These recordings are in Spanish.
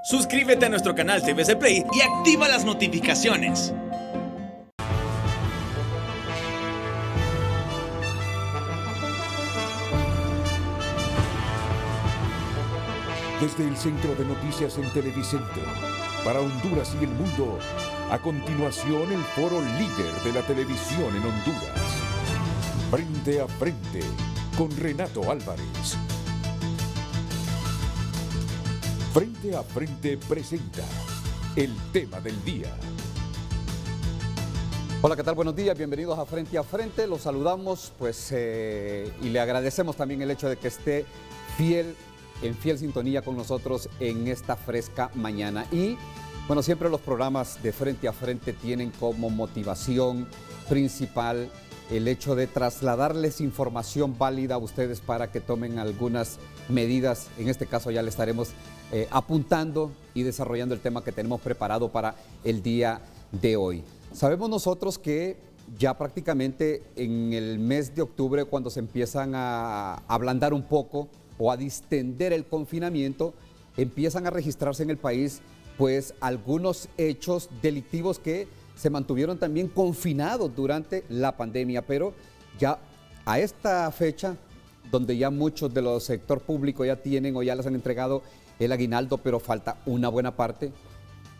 Suscríbete a nuestro canal TVC Play y activa las notificaciones. Desde el Centro de Noticias en Televicentro, para Honduras y el mundo, a continuación el foro líder de la televisión en Honduras. Frente a frente, con Renato Álvarez. Frente a frente presenta el tema del día. Hola, ¿qué tal? Buenos días, bienvenidos a Frente a Frente. Los saludamos y le agradecemos también el hecho de que esté en fiel sintonía con nosotros en esta fresca mañana. Y bueno, siempre los programas de Frente a Frente tienen como motivación principal el hecho de trasladarles información válida a ustedes para que tomen algunas medidas. En este caso ya le estaremos apuntando y desarrollando el tema que tenemos preparado para el día de hoy. Sabemos nosotros que ya prácticamente en el mes de octubre, cuando se empiezan a ablandar un poco o a distender el confinamiento, empiezan a registrarse en el país pues algunos hechos delictivos que se mantuvieron también confinados durante la pandemia, pero ya a esta fecha, donde ya muchos de los sector público ya tienen o ya les han entregado el aguinaldo, pero falta una buena parte,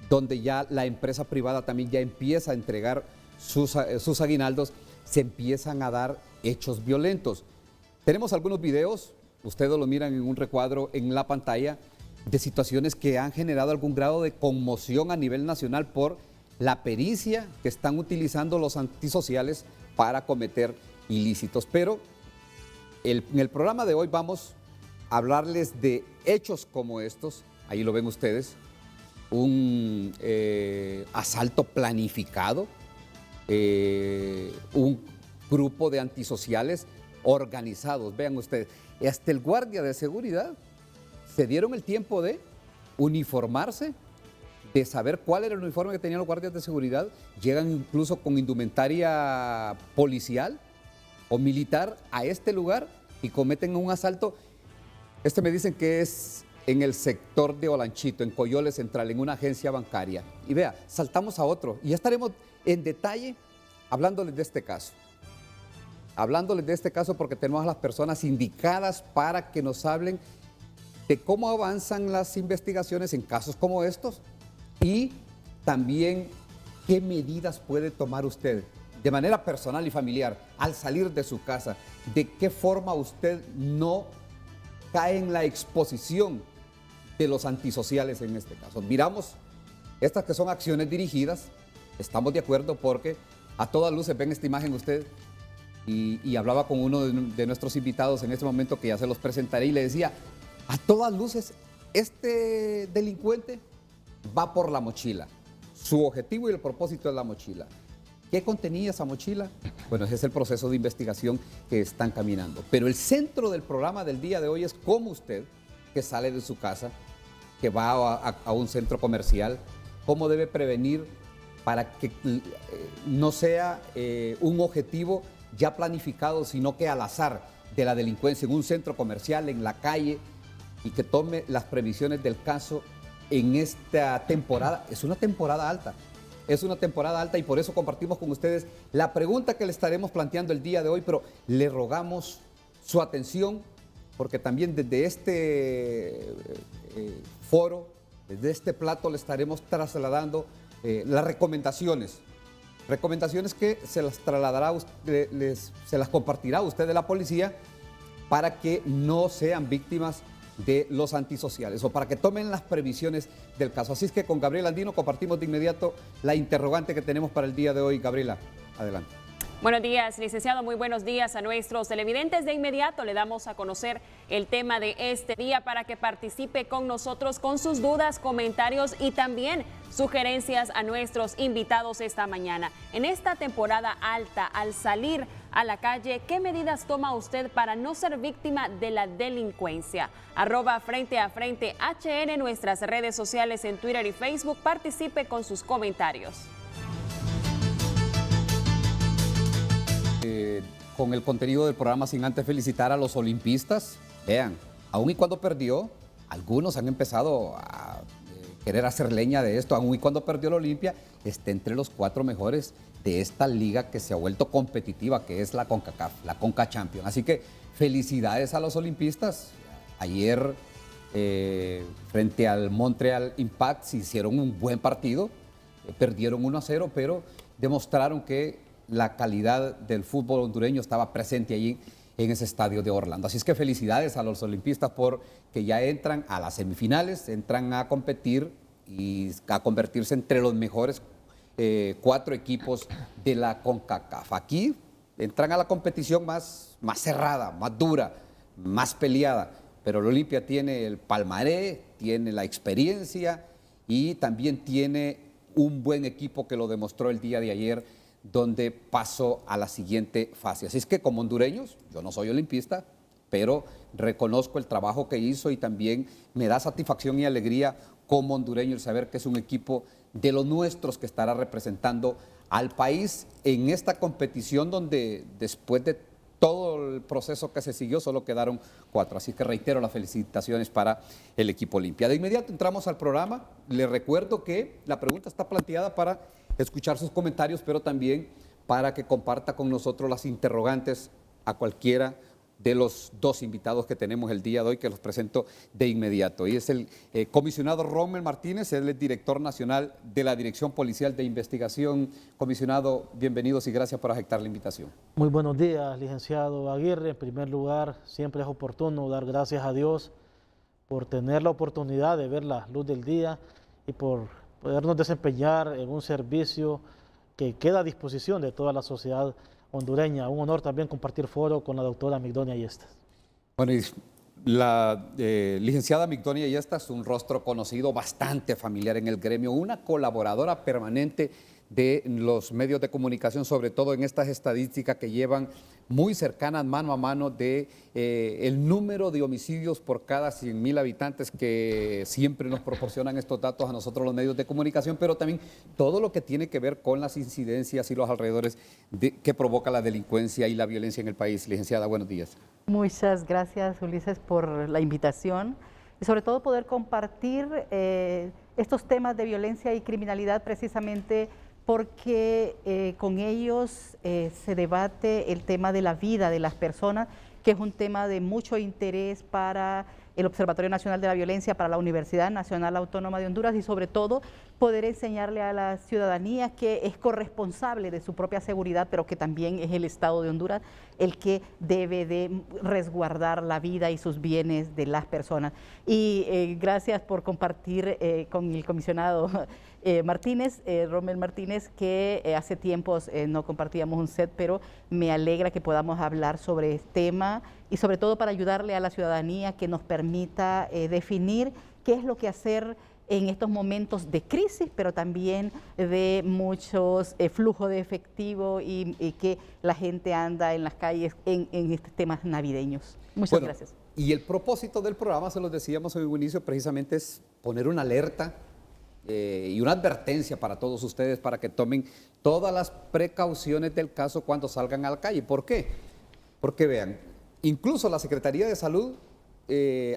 donde ya la empresa privada también ya empieza a entregar sus aguinaldos, se empiezan a dar hechos violentos. Tenemos algunos videos, ustedes lo miran en un recuadro en la pantalla, de situaciones que han generado algún grado de conmoción a nivel nacional por la pericia que están utilizando los antisociales para cometer ilícitos. Pero en el programa de hoy vamos a hablarles de hechos como estos, ahí lo ven ustedes, un asalto planificado, un grupo de antisociales organizados, vean ustedes, hasta el guardia de seguridad se dieron el tiempo de uniformarse, de saber cuál era el uniforme que tenían los guardias de seguridad, llegan incluso con indumentaria policial o militar a este lugar y cometen un asalto. Me dicen que es en el sector de Olanchito, en Coyole Central, en una agencia bancaria. Y vea, saltamos a otro y ya estaremos en detalle hablándoles de este caso. Hablándoles de este caso porque tenemos a las personas indicadas para que nos hablen de cómo avanzan las investigaciones en casos como estos y también qué medidas puede tomar usted de manera personal y familiar al salir de su casa, de qué forma usted no cae en la exposición de los antisociales en este caso. Miramos estas que son acciones dirigidas, estamos de acuerdo porque a todas luces ven esta imagen usted y hablaba con uno de nuestros invitados en este momento que ya se los presentaré y le decía, a todas luces este delincuente va por la mochila. Su objetivo y el propósito es la mochila. ¿Qué contenía esa mochila? Bueno, ese es el proceso de investigación que están caminando. Pero el centro del programa del día de hoy es cómo usted, que sale de su casa, que va a un centro comercial, cómo debe prevenir para que no sea un objetivo ya planificado, sino que al azar de la delincuencia en un centro comercial, en la calle, y que tome las previsiones del caso en esta temporada. Es una temporada alta. Es una temporada alta y por eso compartimos con ustedes la pregunta que le estaremos planteando el día de hoy, pero le rogamos su atención porque también desde este foro, desde este plato le estaremos trasladando las recomendaciones que se las trasladará, se las compartirá usted de la policía para que no sean víctimas de los antisociales o para que tomen las previsiones del caso. Así es que con Gabriela Andino compartimos de inmediato la interrogante que tenemos para el día de hoy. Gabriela, adelante. Buenos días, licenciado. Muy buenos días a nuestros televidentes. De inmediato le damos a conocer el tema de este día para que participe con nosotros con sus dudas, comentarios y también sugerencias a nuestros invitados esta mañana. En esta temporada alta, al salir a la calle, ¿qué medidas toma usted para no ser víctima de la delincuencia? @Frente a Frente HN, nuestras redes sociales en Twitter y Facebook. Participe con sus comentarios. Con el contenido del programa, sin antes felicitar a los olimpistas. Vean, aun y cuando perdió, algunos han empezado a querer hacer leña de esto, aun y cuando perdió la Olimpia, esté entre los 4 mejores de esta liga que se ha vuelto competitiva, que es la CONCACAF, la CONCA Champions. Así que felicidades a los olimpistas. Ayer, frente al Montreal Impact, se hicieron un buen partido, perdieron 1-0, pero demostraron que la calidad del fútbol hondureño estaba presente allí en ese estadio de Orlando. Así es que felicidades a los olimpistas porque ya entran a las semifinales, entran a competir y a convertirse entre los mejores 4 equipos de la CONCACAF. Aquí entran a la competición más cerrada, más dura, más peleada, pero el Olimpia tiene el palmarés, tiene la experiencia y también tiene un buen equipo que lo demostró el día de ayer, donde pasó a la siguiente fase. Así es que como hondureños, yo no soy olimpista, pero reconozco el trabajo que hizo y también me da satisfacción y alegría como hondureño el saber que es un equipo de los nuestros que estará representando al país en esta competición donde después de todo el proceso que se siguió solo quedaron 4. Así que reitero las felicitaciones para el equipo Olimpia. De inmediato entramos al programa. Les recuerdo que la pregunta está planteada para escuchar sus comentarios, pero también para que comparta con nosotros las interrogantes a cualquiera de los 2 invitados que tenemos el día de hoy, que los presento de inmediato. Y es el comisionado Rommel Martínez, él es director nacional de la Dirección Policial de Investigación. Comisionado, bienvenidos y gracias por aceptar la invitación. Muy buenos días, licenciado Aguirre. En primer lugar, siempre es oportuno dar gracias a Dios por tener la oportunidad de ver la luz del día y por podernos desempeñar en un servicio que queda a disposición de toda la sociedad hondureña. Un honor también compartir foro con la doctora Migdonia Yestas. Bueno, y la licenciada Migdonia Yestas es un rostro conocido, bastante familiar en el gremio, una colaboradora permanente de los medios de comunicación, sobre todo en estas estadísticas que llevan muy cercanas mano a mano de el número de homicidios por cada 100,000 habitantes que siempre nos proporcionan estos datos a nosotros los medios de comunicación, pero también todo lo que tiene que ver con las incidencias y los alrededores que provoca la delincuencia y la violencia en el país. Licenciada, buenos días. Muchas gracias, Ulises, por la invitación y sobre todo poder compartir estos temas de violencia y criminalidad precisamente porque con ellos se debate el tema de la vida de las personas, que es un tema de mucho interés para el Observatorio Nacional de la Violencia, para la Universidad Nacional Autónoma de Honduras y sobre todo poder enseñarle a la ciudadanía que es corresponsable de su propia seguridad, pero que también es el Estado de Honduras el que debe de resguardar la vida y sus bienes de las personas. Y gracias por compartir con el comisionado Martínez, Rommel Martínez, que hace tiempos no compartíamos un set, pero me alegra que podamos hablar sobre este tema y sobre todo para ayudarle a la ciudadanía que nos permita definir qué es lo que hacer en estos momentos de crisis, pero también de muchos flujo de efectivo y que la gente anda en las calles en estos temas navideños. Muchas gracias. Y el propósito del programa, se los decíamos en un inicio, precisamente es poner una alerta y una advertencia para todos ustedes para que tomen todas las precauciones del caso cuando salgan a la calle. ¿Por qué? Porque vean, incluso la Secretaría de Salud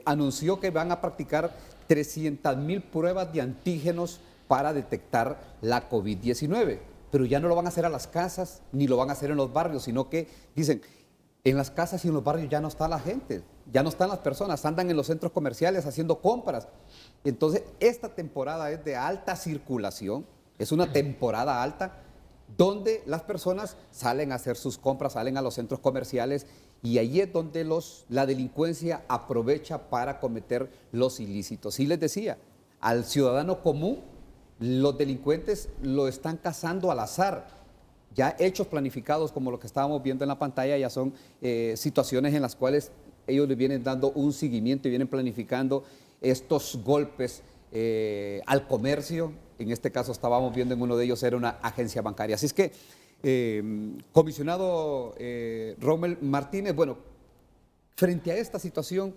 anunció que van a practicar 300,000 pruebas de antígenos para detectar la COVID-19, pero ya no lo van a hacer a las casas ni lo van a hacer en los barrios, sino que dicen, en las casas y en los barrios ya no está la gente, ya no están las personas, andan en los centros comerciales haciendo compras. Entonces, esta temporada es de alta circulación, es una temporada alta donde las personas salen a hacer sus compras, salen a los centros comerciales y ahí es donde la delincuencia aprovecha para cometer los ilícitos. Y les decía, al ciudadano común, los delincuentes lo están cazando al azar. Ya hechos planificados como lo que estábamos viendo en la pantalla ya son situaciones en las cuales ellos le vienen dando un seguimiento y vienen planificando estos golpes al comercio. En este caso estábamos viendo en uno de ellos era una agencia bancaria. Así es que, comisionado Rommel Martínez, bueno, frente a esta situación,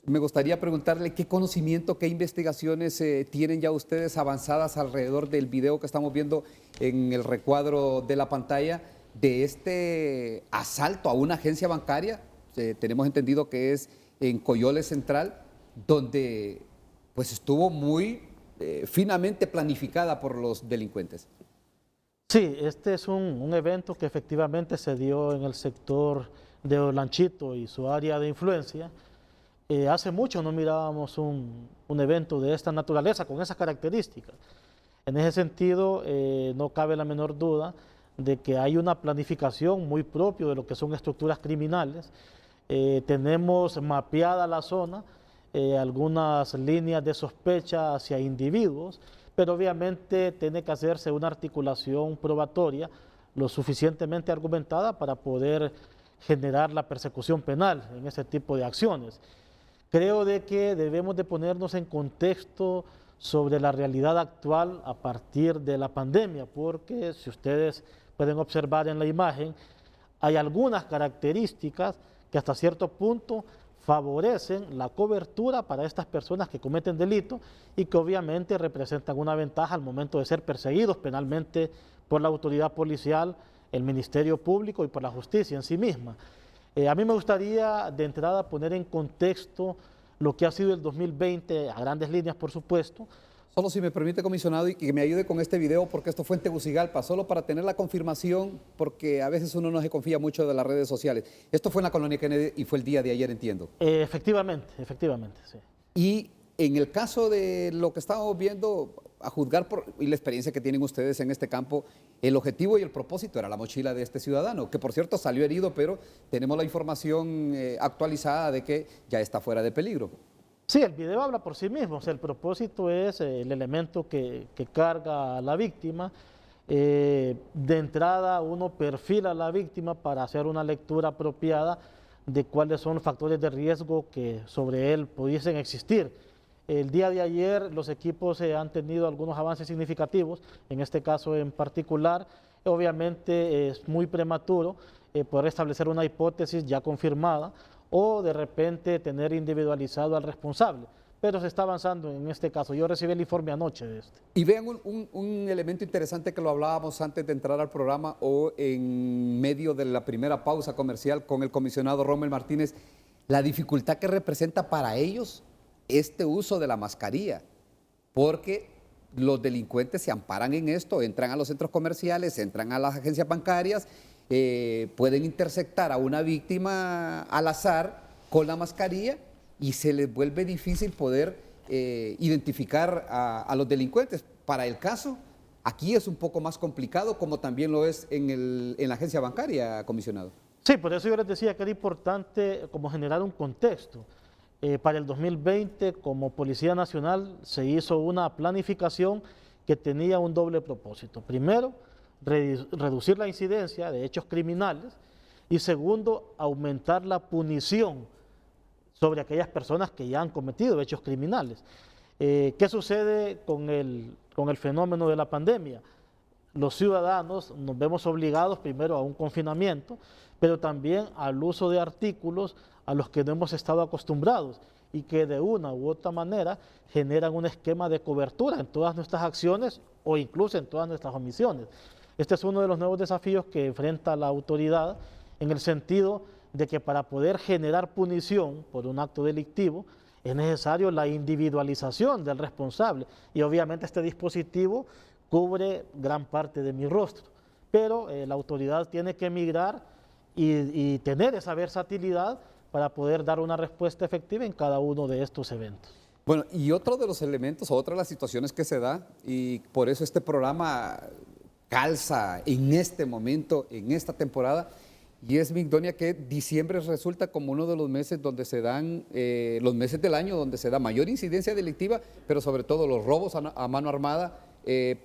me gustaría preguntarle qué conocimiento, qué investigaciones tienen ya ustedes avanzadas alrededor del video que estamos viendo en el recuadro de la pantalla de este asalto a una agencia bancaria. Tenemos entendido que es en Coyoles Central, donde pues estuvo muy finamente planificada por los delincuentes. Sí, este es un evento que efectivamente se dio en el sector de Olanchito y su área de influencia. Hace mucho no mirábamos un evento de esta naturaleza, con esas características. En ese sentido, no cabe la menor duda de que hay una planificación muy propia de lo que son estructuras criminales. Tenemos mapeada la zona, algunas líneas de sospecha hacia individuos, pero obviamente tiene que hacerse una articulación probatoria lo suficientemente argumentada para poder generar la persecución penal en ese tipo de acciones. Creo de que debemos de ponernos en contexto sobre la realidad actual a partir de la pandemia, porque si ustedes pueden observar en la imagen, hay algunas características que hasta cierto punto favorecen la cobertura para estas personas que cometen delitos y que obviamente representan una ventaja al momento de ser perseguidos penalmente por la autoridad policial, el Ministerio Público y por la justicia en sí misma. A mí me gustaría de entrada poner en contexto lo que ha sido el 2020, a grandes líneas por supuesto. Solo si me permite, comisionado, y que me ayude con este video, porque esto fue en Tegucigalpa, solo para tener la confirmación, porque a veces uno no se confía mucho de las redes sociales. Esto fue en la Colonia Kennedy y fue el día de ayer, entiendo. Efectivamente, sí. Y en el caso de lo que estábamos viendo, a juzgar por y la experiencia que tienen ustedes en este campo, el objetivo y el propósito era la mochila de este ciudadano, que por cierto salió herido, pero tenemos la información actualizada de que ya está fuera de peligro. Sí, el video habla por sí mismo, o sea, el propósito es el elemento que carga a la víctima. De entrada uno perfila a la víctima para hacer una lectura apropiada de cuáles son los factores de riesgo que sobre él pudiesen existir. El día de ayer los equipos han tenido algunos avances significativos, en este caso en particular. Obviamente es muy prematuro poder establecer una hipótesis ya confirmada o de repente tener individualizado al responsable, pero se está avanzando en este caso. Yo recibí el informe anoche de este. Y vean un elemento interesante que lo hablábamos antes de entrar al programa o en medio de la primera pausa comercial con el comisionado Rommel Martínez, la dificultad que representa para ellos este uso de la mascarilla, porque los delincuentes se amparan en esto, entran a los centros comerciales, entran a las agencias bancarias, pueden interceptar a una víctima al azar con la mascarilla y se les vuelve difícil poder identificar a los delincuentes. Para el caso, aquí es un poco más complicado, como también lo es en la agencia bancaria, comisionado. Sí, por eso yo les decía que era importante como generar un contexto. Para el 2020, como Policía Nacional, se hizo una planificación que tenía un doble propósito. Primero, reducir la incidencia de hechos criminales y segundo, aumentar la punición sobre aquellas personas que ya han cometido hechos criminales. ¿Qué sucede con el fenómeno de la pandemia? Los ciudadanos nos vemos obligados primero a un confinamiento, pero también al uso de artículos a los que no hemos estado acostumbrados y que de una u otra manera generan un esquema de cobertura en todas nuestras acciones o incluso en todas nuestras omisiones. Este es uno de los nuevos desafíos que enfrenta la autoridad en el sentido de que para poder generar punición por un acto delictivo es necesario la individualización del responsable y obviamente este dispositivo cubre gran parte de mi rostro, pero la autoridad tiene que migrar y tener esa versatilidad para poder dar una respuesta efectiva en cada uno de estos eventos. Bueno, y otro de los elementos, otra de las situaciones que se da, y por eso este programa calza en este momento, en esta temporada, y es, Migdonia, que diciembre resulta como uno de los meses donde se dan, los meses del año donde se da mayor incidencia delictiva, pero sobre todo los robos a mano armada,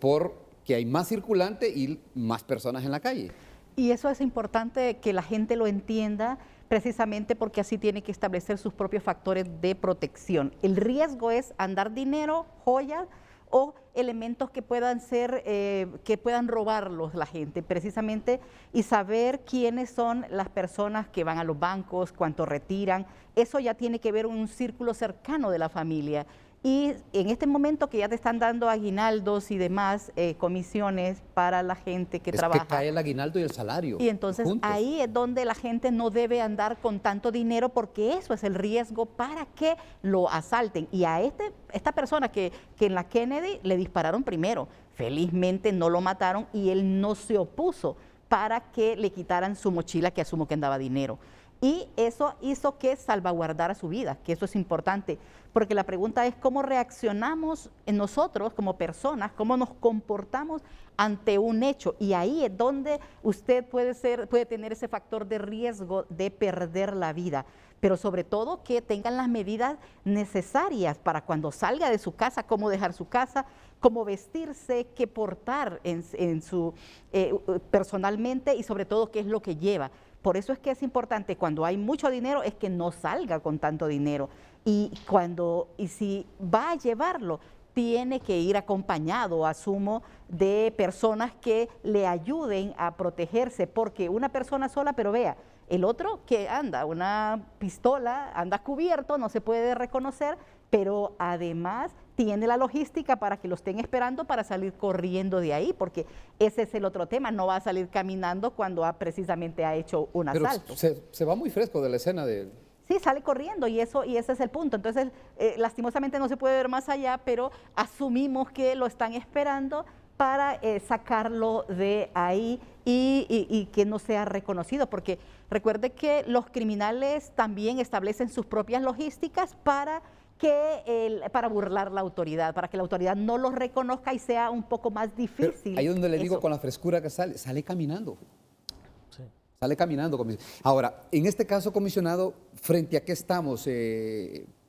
porque hay más circulante y más personas en la calle. Y eso es importante que la gente lo entienda, precisamente porque así tiene que establecer sus propios factores de protección. El riesgo es andar dinero, joyas o elementos que puedan ser, que puedan robarlos la gente, precisamente, y saber quiénes son las personas que van a los bancos, cuánto retiran. Eso ya tiene que ver un círculo cercano de la familia. Y en este momento que ya te están dando aguinaldos y demás comisiones para la gente que trabaja. Es que cae el aguinaldo y el salario. Y entonces juntos. ahí es donde la gente no debe andar con tanto dinero, porque eso es el riesgo para que lo asalten. Y a esta persona que en la Kennedy le dispararon primero, felizmente no lo mataron y él no se opuso para que le quitaran su mochila, que asumo que andaba dinero. Y eso hizo que salvaguardara su vida, que eso es importante, porque la pregunta es cómo reaccionamos nosotros como personas, cómo nos comportamos ante un hecho. Y ahí es donde usted puede tener ese factor de riesgo de perder la vida. Pero sobre todo que tengan las medidas necesarias para cuando salga de su casa, cómo dejar su casa, cómo vestirse, qué portar personalmente y sobre todo qué es lo que lleva. Por eso es que es importante cuando hay mucho dinero es que no salga con tanto dinero y si va a llevarlo tiene que ir acompañado, asumo, de personas que le ayuden a protegerse, porque una persona sola, pero vea, el otro que anda, una pistola, anda cubierto, no se puede reconocer, pero además tiene la logística para que lo estén esperando para salir corriendo de ahí, porque ese es el otro tema, no va a salir caminando cuando precisamente ha hecho un asalto. Se va muy fresco de la escena de... Sí, sale corriendo y ese es el punto. Entonces, lastimosamente no se puede ver más allá, pero asumimos que lo están esperando para sacarlo de ahí y que no sea reconocido, porque recuerde que los criminales también establecen sus propias logísticas para burlar la autoridad, para que la autoridad no los reconozca y sea un poco más difícil. Pero ahí es donde le digo eso. con la frescura que sale caminando. Sí. Sale caminando. Ahora, en este caso, comisionado, ¿frente a qué estamos?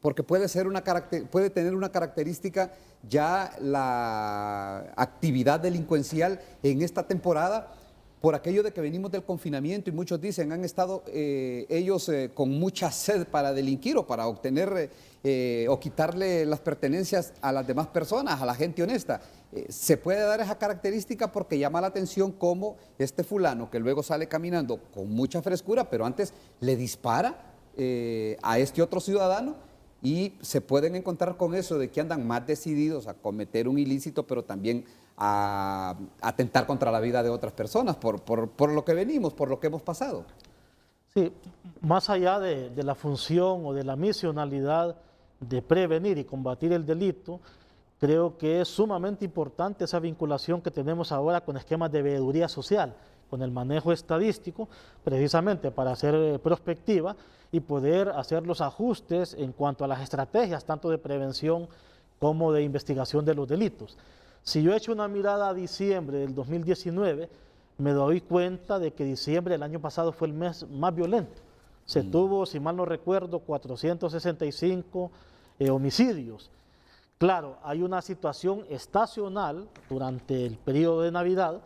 Porque puede tener una característica ya la actividad delincuencial en esta temporada, por aquello de que venimos del confinamiento y muchos dicen han estado ellos con mucha sed para delinquir o para obtener o quitarle las pertenencias a las demás personas, a la gente honesta. Se puede dar esa característica porque llama la atención cómo este fulano que luego sale caminando con mucha frescura, pero antes le dispara a este otro ciudadano y se pueden encontrar con eso de que andan más decididos a cometer un ilícito, pero también a atentar contra la vida de otras personas por lo que venimos, por lo que hemos pasado. Sí, más allá de la función o de la misionalidad de prevenir y combatir el delito, creo que es sumamente importante esa vinculación que tenemos ahora con esquemas de veeduría social, con el manejo estadístico, precisamente para hacer prospectiva y poder hacer los ajustes en cuanto a las estrategias, tanto de prevención como de investigación de los delitos. Si yo echo una mirada a diciembre del 2019, me doy cuenta de que diciembre del año pasado fue el mes más violento. Se tuvo, si mal no recuerdo, 465 homicidios. Claro, hay una situación estacional durante el periodo de Navidad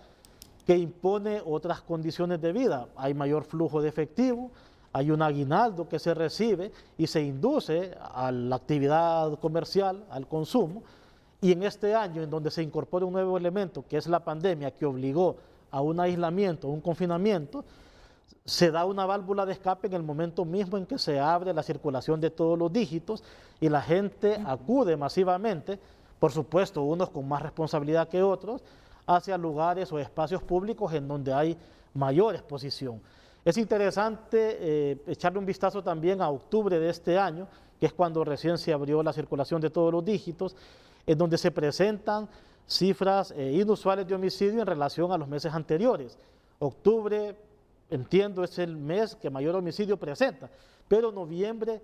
que impone otras condiciones de vida. Hay mayor flujo de efectivo, hay un aguinaldo que se recibe y se induce a la actividad comercial, al consumo. Y en este año, en donde se incorpora un nuevo elemento, que es la pandemia, que obligó a un aislamiento, a un confinamiento, se da una válvula de escape en el momento mismo en que se abre la circulación de todos los dígitos y la gente acude masivamente, por supuesto, unos con más responsabilidad que otros, hacia lugares o espacios públicos en donde hay mayor exposición. Es interesante echarle un vistazo también a octubre de este año, que es cuando recién se abrió la circulación de todos los dígitos, en donde se presentan cifras inusuales de homicidio en relación a los meses anteriores. Octubre, entiendo, es el mes que mayor homicidio presenta, pero noviembre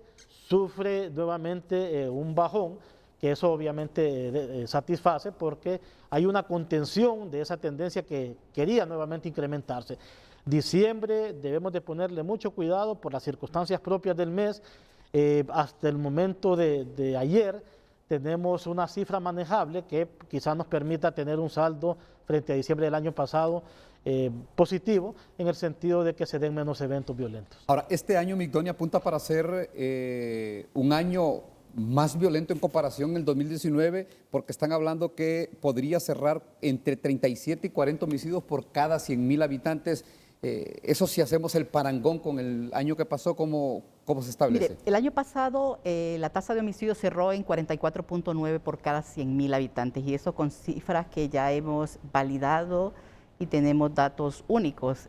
sufre nuevamente un bajón, que eso obviamente satisface porque hay una contención de esa tendencia que quería nuevamente incrementarse. Diciembre debemos de ponerle mucho cuidado por las circunstancias propias del mes. Hasta el momento de ayer tenemos una cifra manejable que quizás nos permita tener un saldo frente a diciembre del año pasado positivo, en el sentido de que se den menos eventos violentos. Ahora, este año, Migdonia, apunta para ser un año más violento en comparación al 2019, porque están hablando que podría cerrar entre 37 y 40 homicidios por cada 100,000 habitantes. Eso si hacemos el parangón con el año que pasó, ¿cómo ¿Cómo se establece? Mire, el año pasado la tasa de homicidio cerró en 44.9 por cada 100.000 habitantes y eso con cifras que ya hemos validado y tenemos datos únicos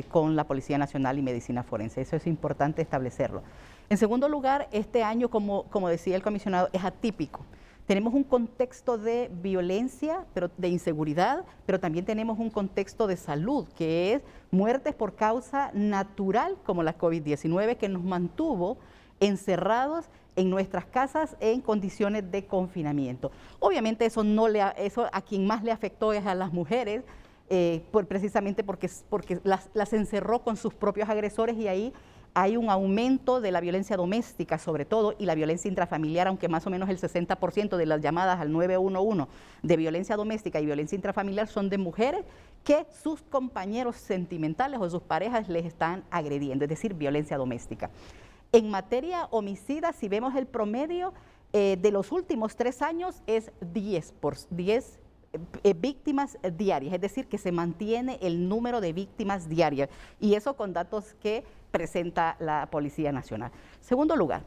con la Policía Nacional y Medicina Forense. Eso es importante establecerlo. En segundo lugar, este año, como decía el comisionado, es atípico. Tenemos un contexto de violencia, de inseguridad, pero también tenemos un contexto de salud, que es muertes por causa natural, como la COVID-19, que nos mantuvo encerrados en nuestras casas en condiciones de confinamiento. Obviamente eso a quien más le afectó es a las mujeres, precisamente porque las encerró con sus propios agresores y ahí hay un aumento de la violencia doméstica sobre todo y la violencia intrafamiliar, aunque más o menos el 60% de las llamadas al 911 de violencia doméstica y violencia intrafamiliar son de mujeres que sus compañeros sentimentales o sus parejas les están agrediendo, es decir, violencia doméstica. En materia homicida, si vemos el promedio de los últimos 3 años es 10 víctimas diarias, es decir, que se mantiene el número de víctimas diarias y eso con datos que presenta la Policía Nacional. Segundo lugar,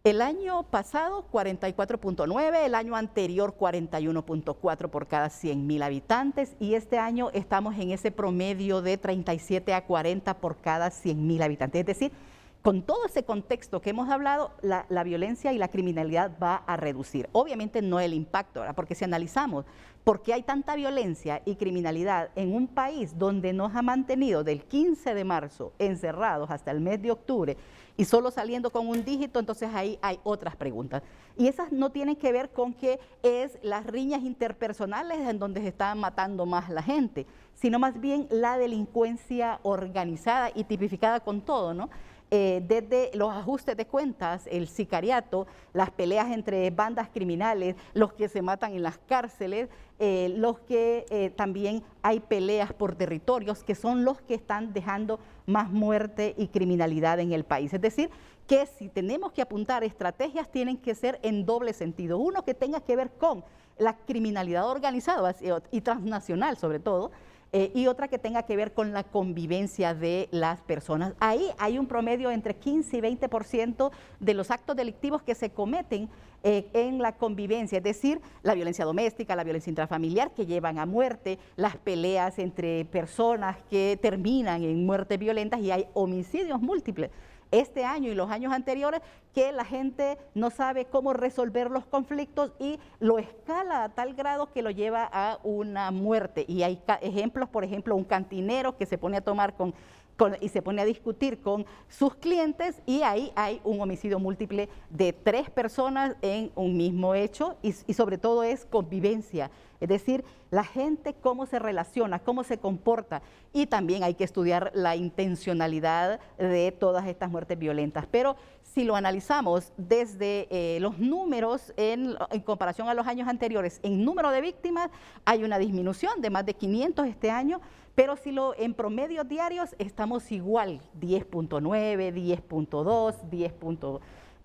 el año pasado 44.9, el año anterior 41.4 por cada 100.000 habitantes y este año estamos en ese promedio de 37 a 40 por cada 100.000 habitantes, es decir, con todo ese contexto que hemos hablado, la violencia y la criminalidad va a reducir. Obviamente no el impacto, ¿verdad? Porque si analizamos por qué hay tanta violencia y criminalidad en un país donde nos ha mantenido del 15 de marzo encerrados hasta el mes de octubre y solo saliendo con un dígito, entonces ahí hay otras preguntas. Y esas no tienen que ver con que es las riñas interpersonales en donde se está matando más la gente, sino más bien la delincuencia organizada y tipificada con todo, ¿no? Desde los ajustes de cuentas, el sicariato, las peleas entre bandas criminales, los que se matan en las cárceles, los que también hay peleas por territorios, que son los que están dejando más muerte y criminalidad en el país. Es decir, que si tenemos que apuntar estrategias, tienen que ser en doble sentido. Uno que tenga que ver con la criminalidad organizada y transnacional sobre todo, y otra que tenga que ver con la convivencia de las personas. Ahí hay un promedio entre 15 y 20% de los actos delictivos que se cometen en la convivencia, es decir, la violencia doméstica, la violencia intrafamiliar que llevan a muerte, las peleas entre personas que terminan en muertes violentas y hay homicidios múltiples. Este año y los años anteriores que la gente no sabe cómo resolver los conflictos y lo escala a tal grado que lo lleva a una muerte. Y hay ejemplos, por ejemplo, un cantinero que se pone a tomar y se pone a discutir con sus clientes y ahí hay un homicidio múltiple de 3 personas en un mismo hecho y sobre todo es convivencia. Es decir, la gente cómo se relaciona, cómo se comporta y también hay que estudiar la intencionalidad de todas estas muertes violentas. Pero si lo analizamos desde los números en comparación a los años anteriores, en número de víctimas hay una disminución de más de 500 este año, pero si en promedios diarios estamos igual, 10.9, 10.2, 10.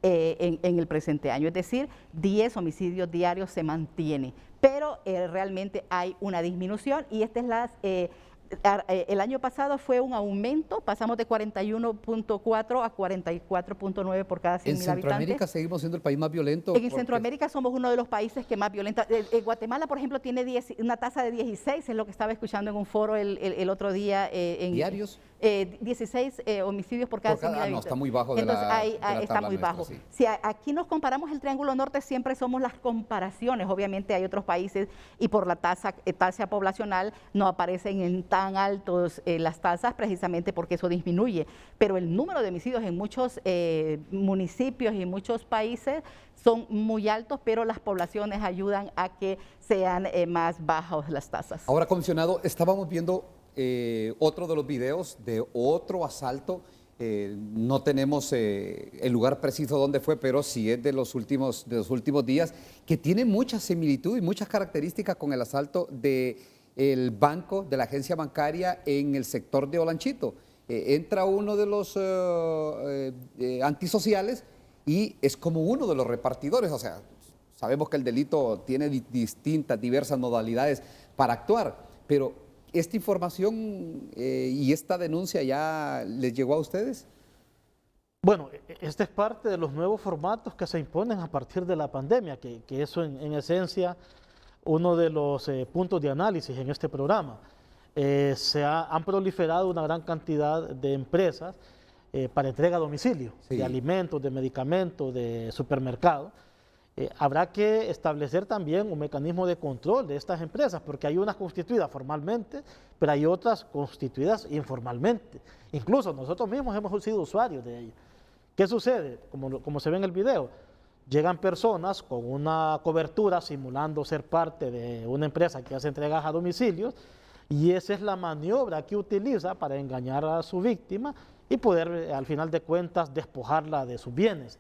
En el presente año, es decir, 10 homicidios diarios se mantiene, pero realmente hay una disminución y esta es el año pasado fue un aumento, pasamos de 41.4 a 44.9 por cada 100.000 habitantes. ¿En Centroamérica seguimos siendo el país más violento? En Centroamérica somos uno de los países que más violenta. Guatemala, por ejemplo, tiene una tasa de 16, es lo que estaba escuchando en un foro el otro día. ¿Diarios? 16 homicidios por cada 100.000 habitantes. No, está muy bajo de Entonces, está muy nuestra, bajo. sí. Si aquí nos comparamos el Triángulo Norte, siempre somos las comparaciones. Obviamente hay otros países y por la tasa poblacional no aparecen en tan altos las tasas precisamente porque eso disminuye. Pero el número de homicidios en muchos municipios y muchos países son muy altos, pero las poblaciones ayudan a que sean más bajas las tasas. Ahora, comisionado, estábamos viendo otro de los videos de otro asalto. No tenemos el lugar preciso donde fue, pero sí es de los últimos días, que tiene mucha similitud y muchas características con el asalto del banco, de la agencia bancaria en el sector de Olanchito. Entra uno de los antisociales y es como uno de los repartidores. O sea, sabemos que el delito tiene diversas modalidades para actuar, pero ¿esta información y esta denuncia ya les llegó a ustedes? Bueno, este es parte de los nuevos formatos que se imponen a partir de la pandemia, que eso en esencia uno de los puntos de análisis en este programa. Han proliferado una gran cantidad de empresas para entrega a domicilio, Sí. de alimentos, de medicamentos, de supermercados. Habrá que establecer también un mecanismo de control de estas empresas, porque hay unas constituidas formalmente, pero hay otras constituidas informalmente. Incluso nosotros mismos hemos sido usuarios de ellas. ¿Qué sucede? Como se ve en el video, llegan personas con una cobertura simulando ser parte de una empresa que hace entregas a domicilios, y esa es la maniobra que utiliza para engañar a su víctima y poder, al final de cuentas, despojarla de sus bienes.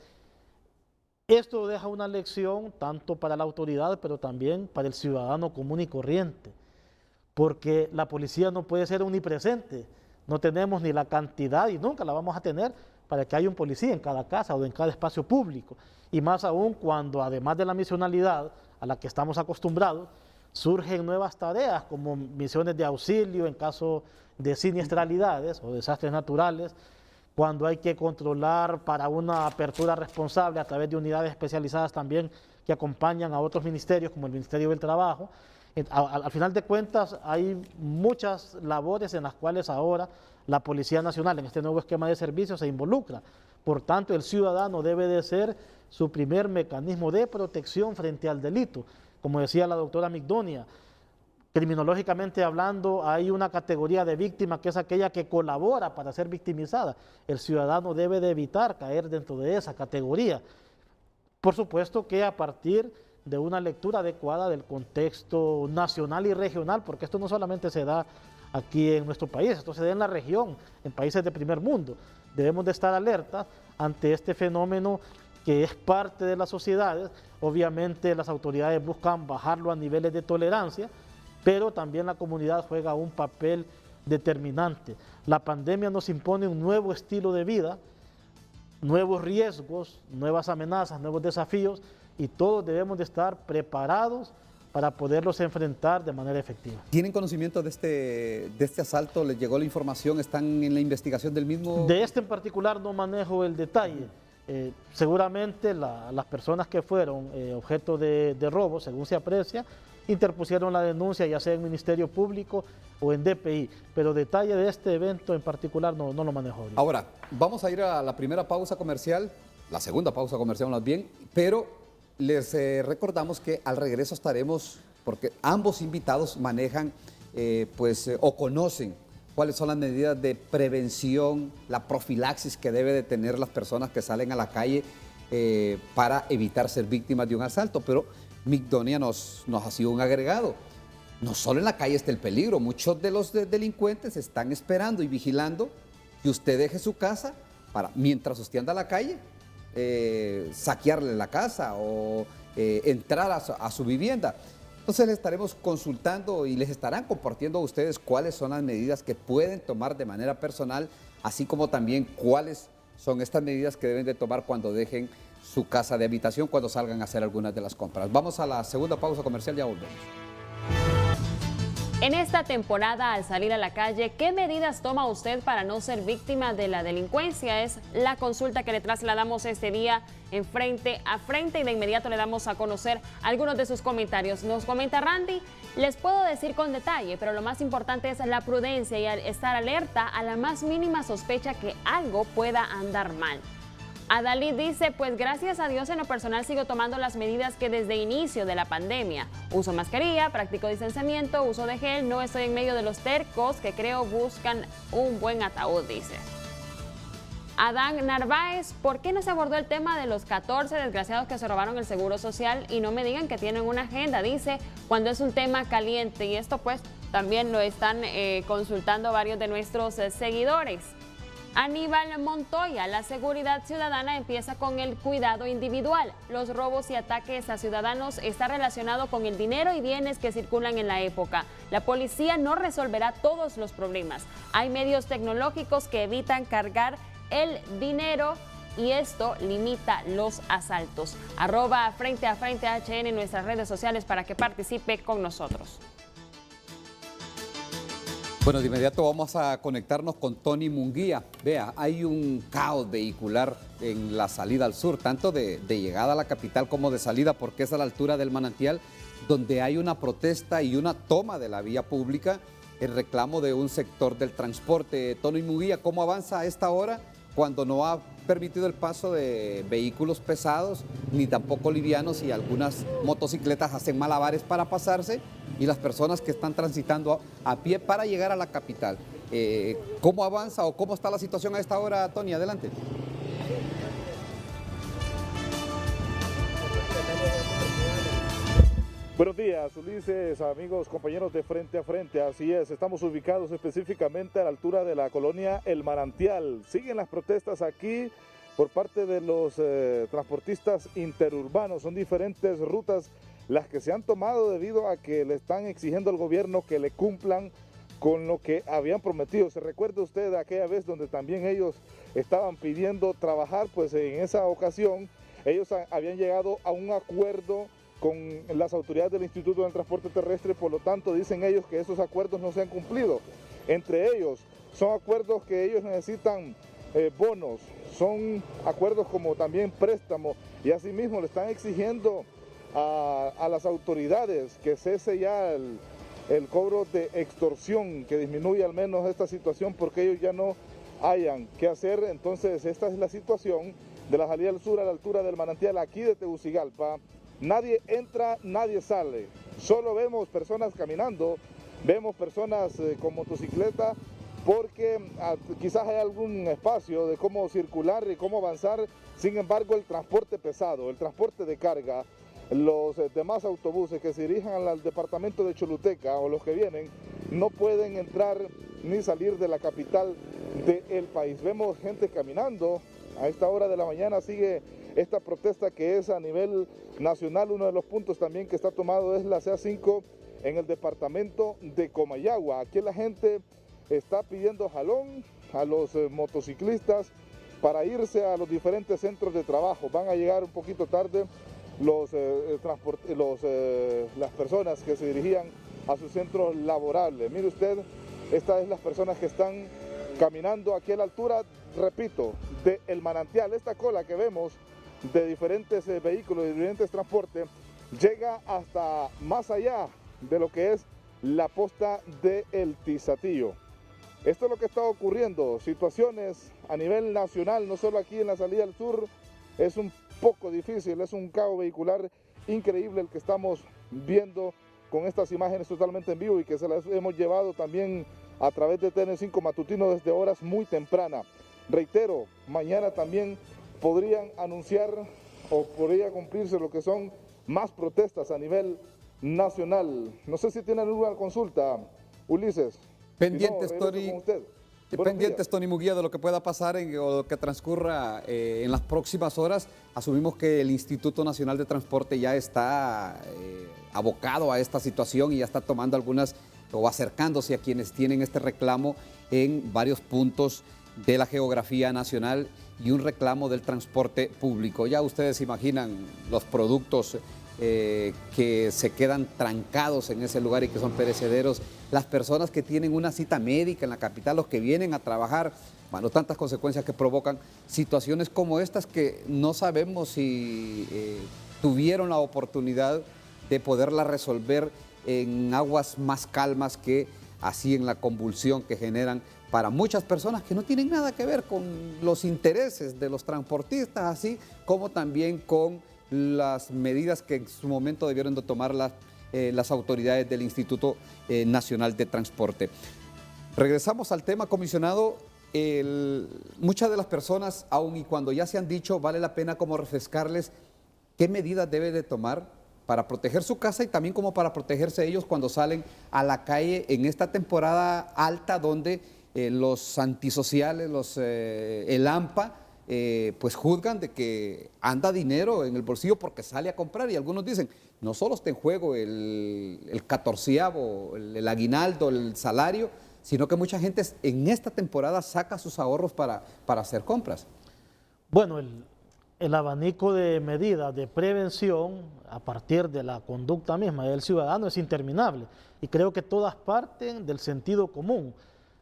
Esto deja una lección tanto para la autoridad, pero también para el ciudadano común y corriente, porque la policía no puede ser omnipresente. No tenemos ni la cantidad, y nunca la vamos a tener, para que haya un policía en cada casa o en cada espacio público. Y más aún cuando, además de la misionalidad a la que estamos acostumbrados, surgen nuevas tareas como misiones de auxilio en caso de siniestralidades o desastres naturales, cuando hay que controlar para una apertura responsable a través de unidades especializadas también que acompañan a otros ministerios como el Ministerio del Trabajo. Al final de cuentas hay muchas labores en las cuales ahora la Policía Nacional en este nuevo esquema de servicios se involucra. Por tanto, el ciudadano debe de ser su primer mecanismo de protección frente al delito. Como decía la doctora Migdonia, criminológicamente hablando, hay una categoría de víctima que es aquella que colabora para ser victimizada. El ciudadano debe de evitar caer dentro de esa categoría. Por supuesto que a partir de una lectura adecuada del contexto nacional y regional, porque esto no solamente se da aquí en nuestro país, esto se da en la región, en países de primer mundo. Debemos de estar alertas ante este fenómeno que es parte de las sociedades. Obviamente las autoridades buscan bajarlo a niveles de tolerancia, pero también la comunidad juega un papel determinante. La pandemia nos impone un nuevo estilo de vida, nuevos riesgos, nuevas amenazas, nuevos desafíos, y todos debemos de estar preparados para poderlos enfrentar de manera efectiva. ¿Tienen conocimiento de este asalto? ¿Les llegó la información? ¿Están en la investigación del mismo? De este en particular no manejo el detalle. Seguramente las personas que fueron objeto de robo, según se aprecia, interpusieron la denuncia ya sea en Ministerio Público o en DPI, pero detalle de este evento en particular no lo manejo ahorita. Ahora, vamos a ir a la primera pausa comercial, la segunda pausa comercial más bien, pero les recordamos que al regreso estaremos, porque ambos invitados manejan o conocen cuáles son las medidas de prevención, la profilaxis que debe de tener las personas que salen a la calle para evitar ser víctimas de un asalto. Pero Migdonia nos ha sido un agregado. No solo en la calle está el peligro, muchos de los delincuentes están esperando y vigilando que usted deje su casa para, mientras usted anda a la calle, saquearle la casa o entrar a su vivienda. Entonces les estaremos consultando y les estarán compartiendo a ustedes cuáles son las medidas que pueden tomar de manera personal, así como también cuáles son estas medidas que deben de tomar cuando dejen su casa de habitación, cuando salgan a hacer algunas de las compras. Vamos a la segunda pausa comercial, ya volvemos. En esta temporada, al salir a la calle, ¿qué medidas toma usted para no ser víctima de la delincuencia? Es la consulta que le trasladamos este día en Frente a Frente, y de inmediato le damos a conocer algunos de sus comentarios. Nos comenta Randy: les puedo decir con detalle, pero lo más importante es la prudencia y estar alerta a la más mínima sospecha que algo pueda andar mal. Adalí dice: pues gracias a Dios en lo personal sigo tomando las medidas que desde inicio de la pandemia. Uso mascarilla, practico distanciamiento, uso de gel, no estoy en medio de los tercos que creo buscan un buen ataúd, dice. Adán Narváez: ¿por qué no se abordó el tema de los 14 desgraciados que se robaron el Seguro Social? Y no me digan que tienen una agenda, dice, cuando es un tema caliente. Y esto pues también lo están consultando varios de nuestros seguidores. Aníbal Montoya: la seguridad ciudadana empieza con el cuidado individual. Los robos y ataques a ciudadanos está relacionado con el dinero y bienes que circulan en la época. La policía no resolverá todos los problemas. Hay medios tecnológicos que evitan cargar el dinero y esto limita los asaltos. @Frente a Frente HN en nuestras redes sociales para que participe con nosotros. Bueno, de inmediato vamos a conectarnos con Tony Munguía. Vea, hay un caos vehicular en la salida al sur, tanto de llegada a la capital como de salida, porque es a la altura del Manantial, donde hay una protesta y una toma de la vía pública, el reclamo de un sector del transporte. Tony Munguía, ¿cómo avanza a esta hora cuando no ha permitido el paso de vehículos pesados, ni tampoco livianos, y algunas motocicletas hacen malabares para pasarse, y las personas que están transitando a pie para llegar a la capital? ¿Cómo avanza o cómo está la situación a esta hora, Tony? Adelante. Buenos días, Ulises, amigos, compañeros de Frente a Frente. Así es, estamos ubicados específicamente a la altura de la colonia El Manantial. Siguen las protestas aquí por parte de los transportistas interurbanos. Son diferentes rutas las que se han tomado debido a que le están exigiendo al gobierno que le cumplan con lo que habían prometido. ¿Se recuerda usted de aquella vez donde también ellos estaban pidiendo trabajar? Pues en esa ocasión ellos habían llegado a un acuerdo con las autoridades del Instituto del Transporte Terrestre, por lo tanto dicen ellos que esos acuerdos no se han cumplido. Entre ellos son acuerdos que ellos necesitan bonos, son acuerdos como también préstamos, y asimismo le están exigiendo a las autoridades que cese ya el cobro de extorsión, que disminuya al menos esta situación, porque ellos ya no hayan qué hacer. Entonces esta es la situación de la salida al sur a la altura del Manantial aquí de Tegucigalpa. Nadie entra, nadie sale, solo vemos personas caminando, vemos personas con motocicleta, porque quizás hay algún espacio de cómo circular y cómo avanzar. Sin embargo, el transporte pesado, el transporte de carga, los demás autobuses que se dirijan al departamento de Choluteca o los que vienen, no pueden entrar ni salir de la capital del país. Vemos gente caminando. A esta hora de la mañana sigue esta protesta que es a nivel nacional. Uno de los puntos también que está tomado es la CA5 en el departamento de Comayagua. Aquí la gente está pidiendo jalón a los motociclistas para irse a los diferentes centros de trabajo. Van a llegar un poquito tarde las personas que se dirigían a sus centros laborables. Mire usted, estas son las personas que están caminando aquí a la altura, repito, de El Manantial. Esta cola que vemos de diferentes vehículos, de diferentes transportes, llega hasta más allá de lo que es la posta de El Tizatillo. Esto es lo que está ocurriendo, situaciones a nivel nacional, no solo aquí en la salida al sur. Es un poco difícil, es un caos vehicular increíble el que estamos viendo con estas imágenes totalmente en vivo, y que se las hemos llevado también a través de TN5 Matutino desde horas muy tempranas. Reitero, mañana también podrían anunciar o podría cumplirse lo que son más protestas a nivel nacional. No sé si tienen alguna consulta, Ulises. Pendientes, Si no, Tony. con usted. Pendientes, Tony Munguía, de lo que pueda pasar o lo que transcurra en las próximas horas. Asumimos que el Instituto Nacional de Transporte ya está abocado a esta situación y ya está tomando algunas o acercándose a quienes tienen este reclamo en varios puntos de la geografía nacional, y un reclamo del transporte público. Ya ustedes imaginan los productos que se quedan trancados en ese lugar y que son perecederos, las personas que tienen una cita médica en la capital, los que vienen a trabajar, bueno, tantas consecuencias que provocan situaciones como estas que no sabemos si tuvieron la oportunidad de poderla resolver en aguas más calmas que así en la convulsión que generan para muchas personas que no tienen nada que ver con los intereses de los transportistas, así como también con las medidas que en su momento debieron de tomar las autoridades del Instituto Nacional de Transporte. Regresamos al tema, comisionado. Muchas de las personas, aun y cuando ya se han dicho, vale la pena como refrescarles qué medidas debe de tomar para proteger su casa y también como para protegerse ellos cuando salen a la calle en esta temporada alta donde los antisociales, el AMPA, pues juzgan de que anda dinero en el bolsillo porque sale a comprar, y algunos dicen, no solo está en juego el 14avo, el aguinaldo, el salario, sino que mucha gente en esta temporada saca sus ahorros para hacer compras. Bueno, el abanico de medidas de prevención a partir de la conducta misma del ciudadano es interminable y creo que todas parten del sentido común.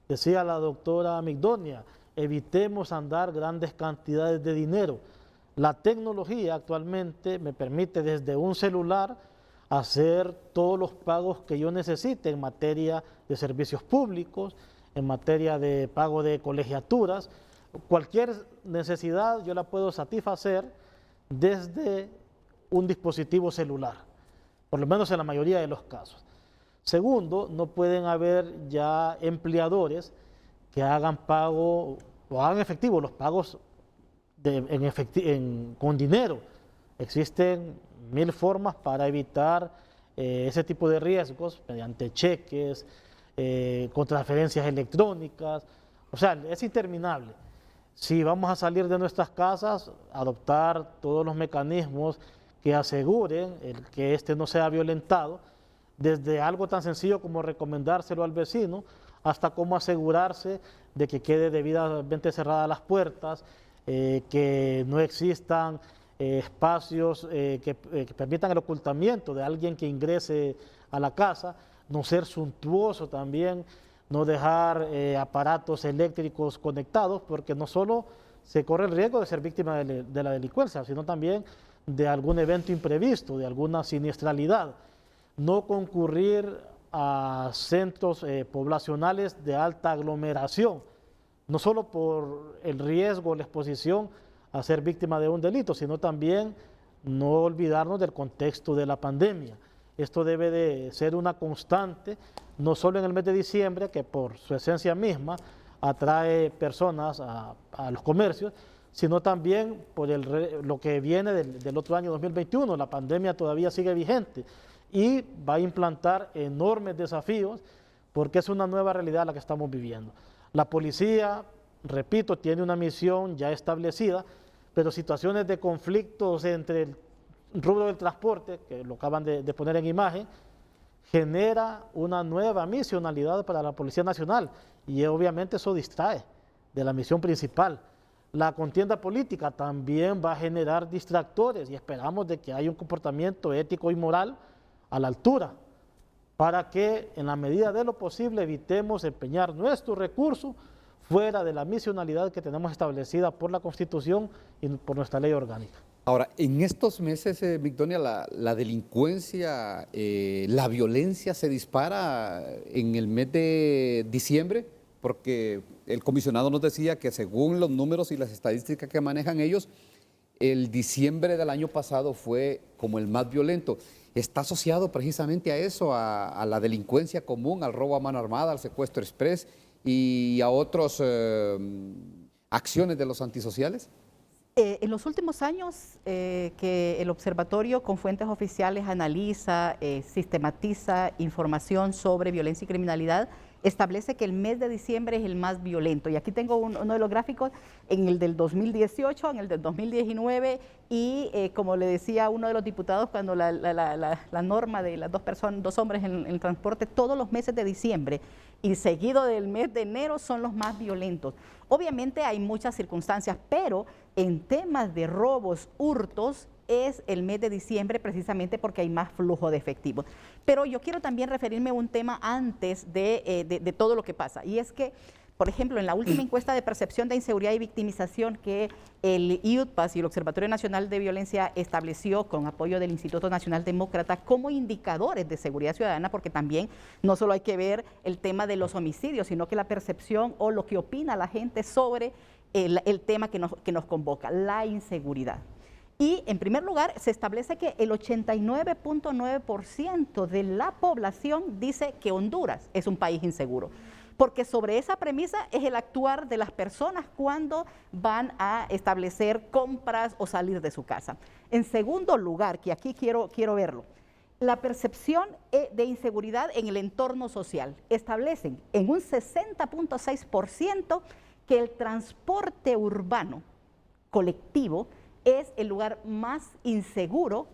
Decía la doctora Migdonia, evitemos andar grandes cantidades de dinero. La tecnología actualmente me permite desde un celular hacer todos los pagos que yo necesite en materia de servicios públicos, en materia de pago de colegiaturas. Cualquier necesidad yo la puedo satisfacer desde un dispositivo celular, por lo menos en la mayoría de los casos. Segundo, no pueden haber ya empleadores que hagan pago o hagan efectivo los pagos con dinero. Existen 1000 formas para evitar ese tipo de riesgos mediante cheques, con transferencias electrónicas, o sea, es interminable. Si vamos a salir de nuestras casas, adoptar todos los mecanismos que aseguren que éste no sea violentado, desde algo tan sencillo como recomendárselo al vecino, hasta cómo asegurarse de que quede debidamente cerradas las puertas, que no existan espacios que permitan el ocultamiento de alguien que ingrese a la casa, no ser suntuoso también, no dejar aparatos eléctricos conectados, porque no solo se corre el riesgo de ser víctima de la delincuencia, sino también de algún evento imprevisto, de alguna siniestralidad. No concurrir a centros poblacionales de alta aglomeración, no solo por el riesgo o la exposición a ser víctima de un delito, sino también no olvidarnos del contexto de la pandemia. Esto debe de ser una constante, no solo en el mes de diciembre, que por su esencia misma atrae personas a los comercios, sino también por lo que viene del otro año 2021. La pandemia todavía sigue vigente y va a implantar enormes desafíos porque es una nueva realidad la que estamos viviendo. La policía, repito, tiene una misión ya establecida, pero situaciones de conflictos entre el rubro del transporte, que lo acaban de poner en imagen, genera una nueva misionalidad para la Policía Nacional y obviamente eso distrae de la misión principal. La contienda política también va a generar distractores y esperamos de que haya un comportamiento ético y moral a la altura para que en la medida de lo posible evitemos empeñar nuestros recursos fuera de la misionalidad que tenemos establecida por la Constitución y por nuestra ley orgánica. Ahora, en estos meses, Migdonia, la delincuencia, la violencia se dispara en el mes de diciembre, porque el comisionado nos decía que según los números y las estadísticas que manejan ellos, el diciembre del año pasado fue como el más violento. ¿Está asociado precisamente a eso, a la delincuencia común, al robo a mano armada, al secuestro express y a otras acciones de los antisociales? En los últimos años que el observatorio con fuentes oficiales analiza, sistematiza información sobre violencia y criminalidad, establece que el mes de diciembre es el más violento. Y aquí tengo uno de los gráficos en el del 2018, en el del 2019 y como le decía uno de los diputados cuando la norma de las dos hombres en el transporte, todos los meses de diciembre y seguido del mes de enero son los más violentos. Obviamente hay muchas circunstancias, pero en temas de robos, hurtos, es el mes de diciembre precisamente porque hay más flujo de efectivo. Pero yo quiero también referirme a un tema antes de todo lo que pasa, y es que, por ejemplo, en la última encuesta de percepción de inseguridad y victimización que el IUTPAS y el Observatorio Nacional de Violencia estableció con apoyo del Instituto Nacional Demócrata como indicadores de seguridad ciudadana, porque también no solo hay que ver el tema de los homicidios, sino que la percepción o lo que opina la gente sobre el tema que nos convoca, la inseguridad. Y en primer lugar se establece que el 89.9% de la población dice que Honduras es un país inseguro, porque sobre esa premisa es el actuar de las personas cuando van a establecer compras o salir de su casa. En segundo lugar, que aquí quiero verlo, la percepción de inseguridad en el entorno social. Establecen en un 60.6% que el transporte urbano colectivo es el lugar más inseguro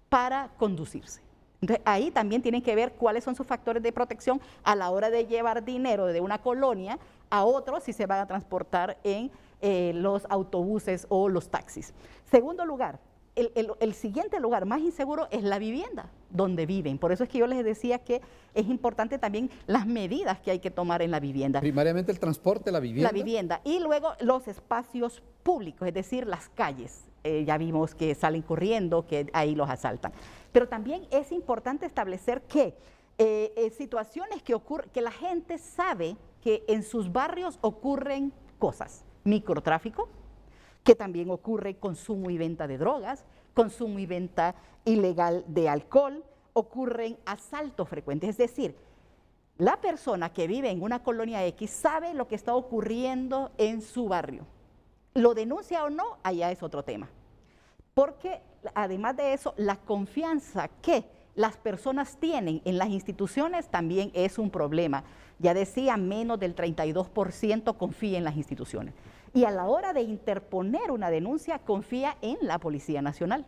para conducirse. Entonces, ahí también tienen que ver cuáles son sus factores de protección a la hora de llevar dinero de una colonia a otro si se van a transportar en los autobuses o los taxis. Segundo lugar, el siguiente lugar más inseguro es la vivienda donde viven. Por eso es que yo les decía que es importante también las medidas que hay que tomar en la vivienda. Primariamente el transporte, la vivienda. La vivienda y luego los espacios públicos, es decir, las calles. Ya vimos que salen corriendo, que ahí los asaltan. Pero también es importante establecer que situaciones que la gente sabe que en sus barrios ocurren cosas. Microtráfico, que también ocurre consumo y venta de drogas, consumo y venta ilegal de alcohol, ocurren asaltos frecuentes. Es decir, la persona que vive en una colonia X sabe lo que está ocurriendo en su barrio. Lo denuncia o no, allá es otro tema. Porque además de eso, la confianza que las personas tienen en las instituciones también es un problema. Ya decía, menos del 32% confía en las instituciones. Y a la hora de interponer una denuncia, confía en la Policía Nacional.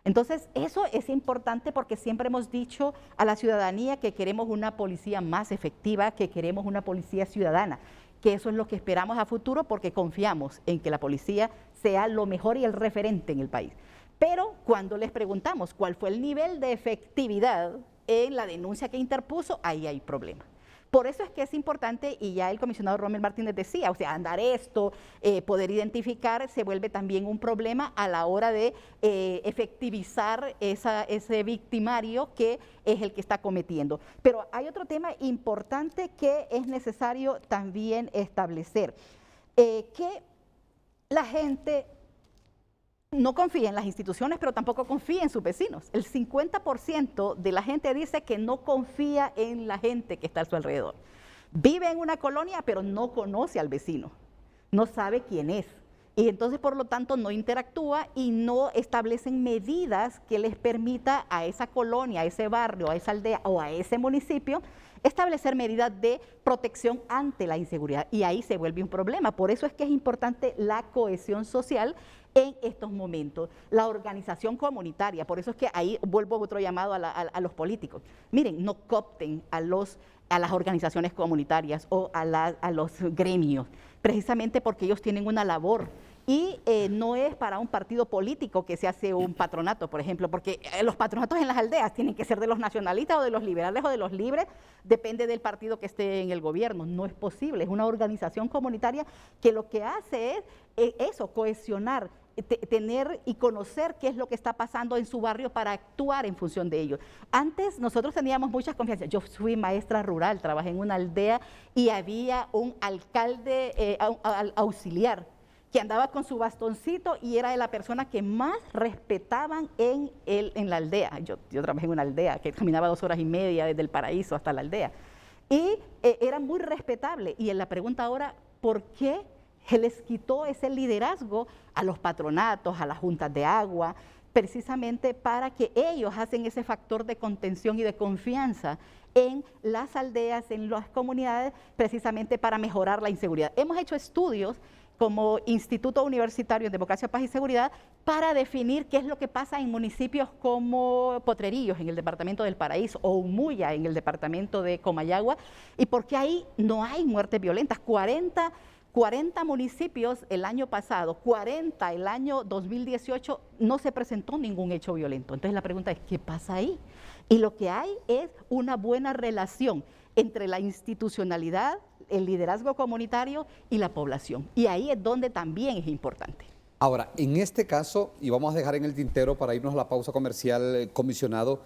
Entonces, eso es importante porque siempre hemos dicho a la ciudadanía que queremos una policía más efectiva, que queremos una policía ciudadana, que eso es lo que esperamos a futuro porque confiamos en que la policía sea lo mejor y el referente en el país. Pero cuando les preguntamos cuál fue el nivel de efectividad en la denuncia que interpuso, ahí hay problema. Por eso es que es importante, y ya el comisionado Rommel Martínez decía, o sea, andar esto, poder identificar, se vuelve también un problema a la hora de efectivizar ese victimario que es el que está cometiendo. Pero hay otro tema importante que es necesario también establecer, que la gente no confía en las instituciones, pero tampoco confía en sus vecinos. El 50% de la gente dice que no confía en la gente que está a su alrededor. Vive en una colonia, pero no conoce al vecino, no sabe quién es. Y entonces, por lo tanto, no interactúa y no establecen medidas que les permita a esa colonia, a ese barrio, a esa aldea o a ese municipio establecer medidas de protección ante la inseguridad. Y ahí se vuelve un problema. Por eso es que es importante la cohesión social en estos momentos, la organización comunitaria. Por eso es que ahí vuelvo a otro llamado a los políticos. Miren, no coopten a las organizaciones comunitarias o a los gremios, precisamente porque ellos tienen una labor. Y no es para un partido político que se hace un patronato, por ejemplo, porque los patronatos en las aldeas tienen que ser de los nacionalistas o de los liberales o de los libres, depende del partido que esté en el gobierno. No es posible, es una organización comunitaria que lo que hace es eso, cohesionar, tener y conocer qué es lo que está pasando en su barrio para actuar en función de ello. Antes nosotros teníamos mucha confianza. Yo fui maestra rural, trabajé en una aldea y había un alcalde auxiliar que andaba con su bastoncito y era de la persona que más respetaban en la aldea. Yo trabajé en una aldea que caminaba 2 horas y media desde el Paraíso hasta la aldea. Y era muy respetable. Y en la pregunta ahora, ¿por qué se les quitó ese liderazgo a los patronatos, a las juntas de agua? Precisamente para que ellos hacen ese factor de contención y de confianza en las aldeas, en las comunidades, precisamente para mejorar la inseguridad. Hemos hecho estudios como Instituto Universitario de Democracia, Paz y Seguridad para definir qué es lo que pasa en municipios como Potrerillos, en el departamento del Paraíso, o Umuya, en el departamento de Comayagua, y por qué ahí no hay muertes violentas. 40 municipios el año pasado, 40 el año 2018, no se presentó ningún hecho violento. Entonces la pregunta es, ¿qué pasa ahí? Y lo que hay es una buena relación entre la institucionalidad, el liderazgo comunitario y la población. Y ahí es donde también es importante. Ahora, en este caso, y vamos a dejar en el tintero para irnos a la pausa comercial, comisionado,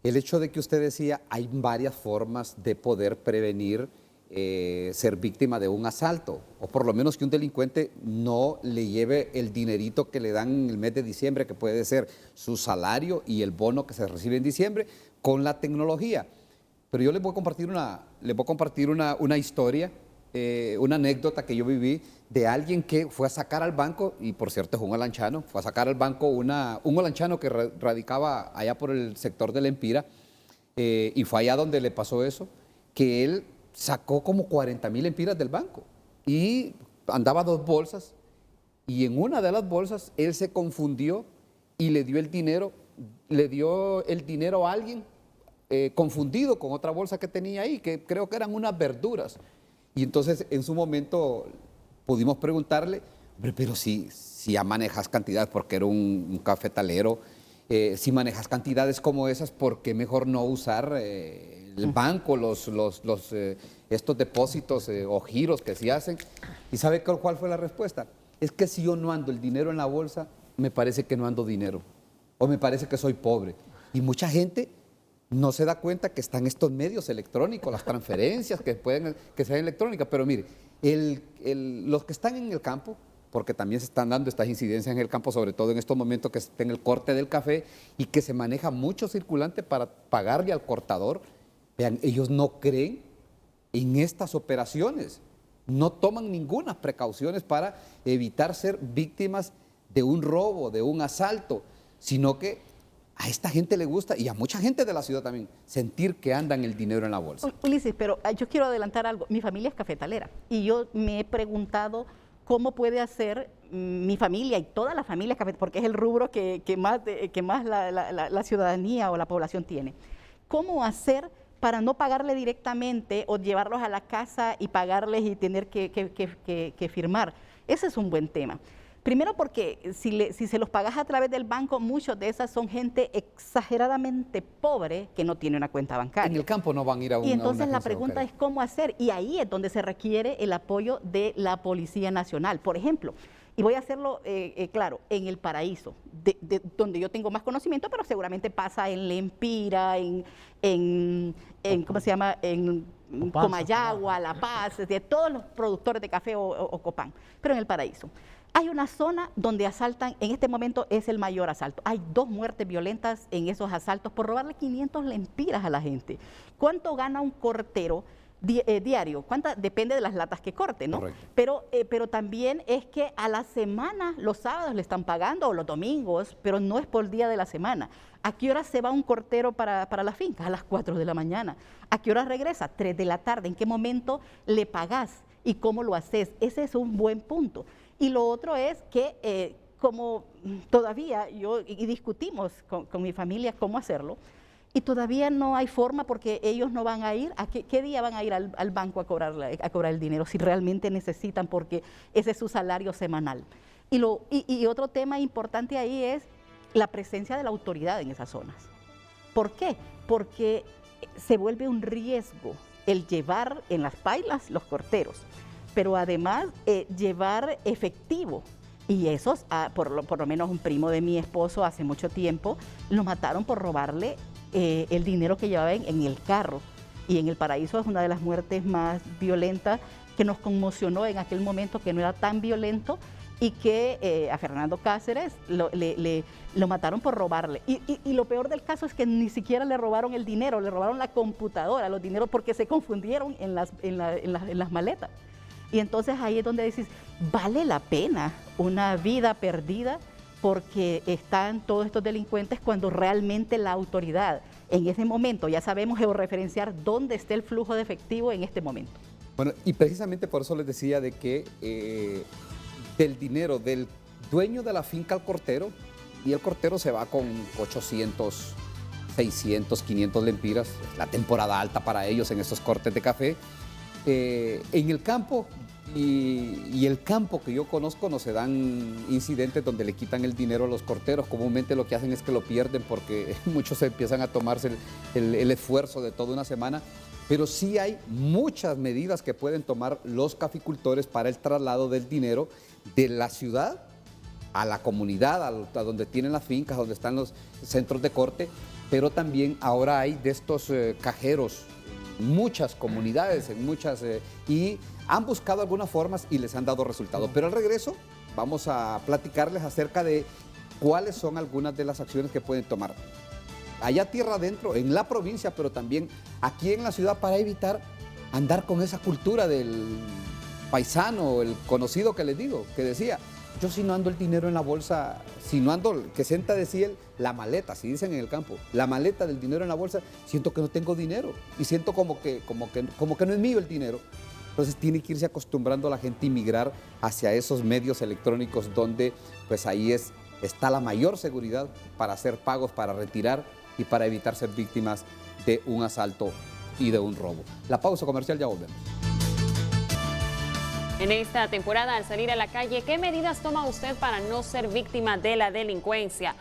el hecho de que usted decía, hay varias formas de poder prevenir ser víctima de un asalto, o por lo menos que un delincuente no le lleve el dinerito que le dan en el mes de diciembre, que puede ser su salario y el bono que se recibe en diciembre, con la tecnología. Pero yo les voy a compartir una historia, una anécdota que yo viví de alguien que fue a sacar al banco, y por cierto es un olanchano, fue a sacar al banco un olanchano que radicaba allá por el sector del Empira, y fue allá donde le pasó eso, que él sacó como 40,000 empiras del banco y andaba 2 bolsas, y en una de las bolsas él se confundió y le dio el dinero a alguien confundido con otra bolsa que tenía ahí, que creo que eran unas verduras. Y entonces en su momento pudimos preguntarle, hombre, pero si ya manejas cantidades, porque era un cafetalero, si manejas cantidades como esas, ¿por qué mejor no usar el banco, estos depósitos o giros que se hacen? ¿Y sabe cuál fue la respuesta? Es que si yo no ando el dinero en la bolsa, me parece que no ando dinero, o me parece que soy pobre. Y mucha gente no se da cuenta que están estos medios electrónicos, las transferencias que sean electrónicas. Pero mire, los que están en el campo, porque también se están dando estas incidencias en el campo, sobre todo en estos momentos que está en el corte del café y que se maneja mucho circulante para pagarle al cortador, vean, ellos no creen en estas operaciones, no toman ninguna precauciones para evitar ser víctimas de un robo, de un asalto, sino que a esta gente le gusta, y a mucha gente de la ciudad también, sentir que andan el dinero en la bolsa. Ulises, pero yo quiero adelantar algo. Mi familia es cafetalera y yo me he preguntado cómo puede hacer mi familia y toda la familia cafetalera, porque es el rubro que más la ciudadanía o la población tiene. ¿Cómo hacer para no pagarle directamente o llevarlos a la casa y pagarles y tener que firmar? Ese es un buen tema. Primero porque si se los pagas a través del banco, muchos de esas son gente exageradamente pobre que no tiene una cuenta bancaria. En el campo no van a ir a una Y entonces la agencia pregunta bancaria. es cómo hacer, y ahí es donde se requiere el apoyo de la Policía Nacional. Por ejemplo, y voy a hacerlo claro, en El Paraíso, donde yo tengo más conocimiento, pero seguramente pasa en Lempira, ¿cómo se llama? En Comayagua, La Paz, de todos los productores de café o Copán, pero en El Paraíso. Hay una zona donde asaltan, en este momento es el mayor asalto. Hay 2 muertes violentas en esos asaltos por robarle 500 lempiras a la gente. ¿Cuánto gana un cortero diario? Depende de las latas que corte, ¿no? Correcto. Pero también es que a la semana, los sábados le están pagando, o los domingos, pero no es por día de la semana. ¿A qué hora se va un cortero para la finca? A las 4 de la mañana. ¿A qué hora regresa? 3 de la tarde. ¿En qué momento le pagás y cómo lo haces? Ese es un buen punto. Y lo otro es que como todavía y discutimos con mi familia cómo hacerlo, y todavía no hay forma porque ellos no van a ir, ¿qué día van a ir al banco a cobrar el dinero si realmente necesitan, porque ese es su salario semanal? Y otro tema importante ahí es la presencia de la autoridad en esas zonas. ¿Por qué? Porque se vuelve un riesgo el llevar en las pailas los corteros, pero además llevar efectivo. Y esos, por lo menos un primo de mi esposo hace mucho tiempo, lo mataron por robarle el dinero que llevaba en el carro. Y en El Paraíso es una de las muertes más violentas que nos conmocionó en aquel momento, que no era tan violento, y que a Fernando Cáceres lo mataron por robarle. Y lo peor del caso es que ni siquiera le robaron el dinero, le robaron la computadora, los dineros, porque se confundieron en las maletas. Y entonces ahí es donde dices, vale la pena una vida perdida porque están todos estos delincuentes, cuando realmente la autoridad en ese momento, ya sabemos georreferenciar dónde está el flujo de efectivo en este momento. Bueno, y precisamente por eso les decía de que del dinero del dueño de la finca al cortero, y el cortero se va con 800, 600, 500 lempiras, la temporada alta para ellos en estos cortes de café. En el campo y el campo que yo conozco no se dan incidentes donde le quitan el dinero a los corteros. Comúnmente lo que hacen es que lo pierden porque muchos empiezan a tomarse el esfuerzo de toda una semana. Pero sí hay muchas medidas que pueden tomar los caficultores para el traslado del dinero de la ciudad a la comunidad, a donde tienen las fincas, donde están los centros de corte. Pero también ahora hay de estos cajeros, muchas comunidades, y han buscado algunas formas y les han dado resultados. Pero al regreso vamos a platicarles acerca de cuáles son algunas de las acciones que pueden tomar allá tierra adentro, en la provincia, pero también aquí en la ciudad, para evitar andar con esa cultura del paisano, el conocido que les digo, que decía, yo si no ando el dinero en la bolsa, si no ando, que sienta decir la maleta, si dicen en el campo, la maleta del dinero en la bolsa, siento que no tengo dinero y siento como que no es mío el dinero. Entonces tiene que irse acostumbrando a la gente a migrar hacia esos medios electrónicos donde pues ahí está la mayor seguridad para hacer pagos, para retirar y para evitar ser víctimas de un asalto y de un robo. La pausa comercial, ya volvemos. En esta temporada, al salir a la calle, ¿qué medidas toma usted para no ser víctima de la delincuencia?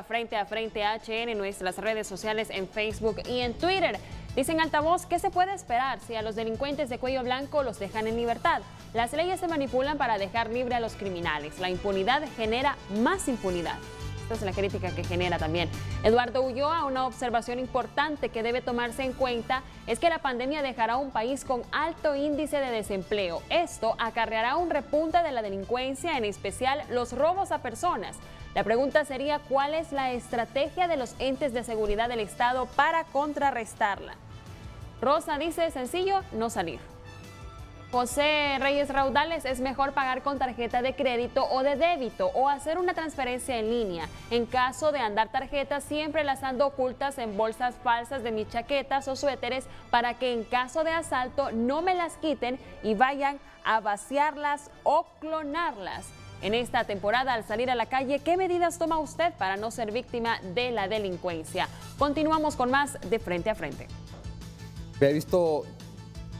@Frente a Frente HN en nuestras redes sociales en Facebook y en Twitter. Dicen Altavoz, ¿qué se puede esperar si a los delincuentes de cuello blanco los dejan en libertad? Las leyes se manipulan para dejar libre a los criminales. La impunidad genera más impunidad. Esta es la crítica que genera también Eduardo Ulloa. Una observación importante que debe tomarse en cuenta es que la pandemia dejará un país con alto índice de desempleo. Esto acarreará un repunte de la delincuencia, en especial los robos a personas. La pregunta sería, ¿cuál es la estrategia de los entes de seguridad del Estado para contrarrestarla? Rosa dice, sencillo, no salir. José Reyes Raudales, es mejor pagar con tarjeta de crédito o de débito o hacer una transferencia en línea. En caso de andar tarjetas, siempre las ando ocultas en bolsas falsas de mis chaquetas o suéteres para que en caso de asalto no me las quiten y vayan a vaciarlas o clonarlas. En esta temporada, al salir a la calle, ¿qué medidas toma usted para no ser víctima de la delincuencia? Continuamos con más de Frente a Frente. He visto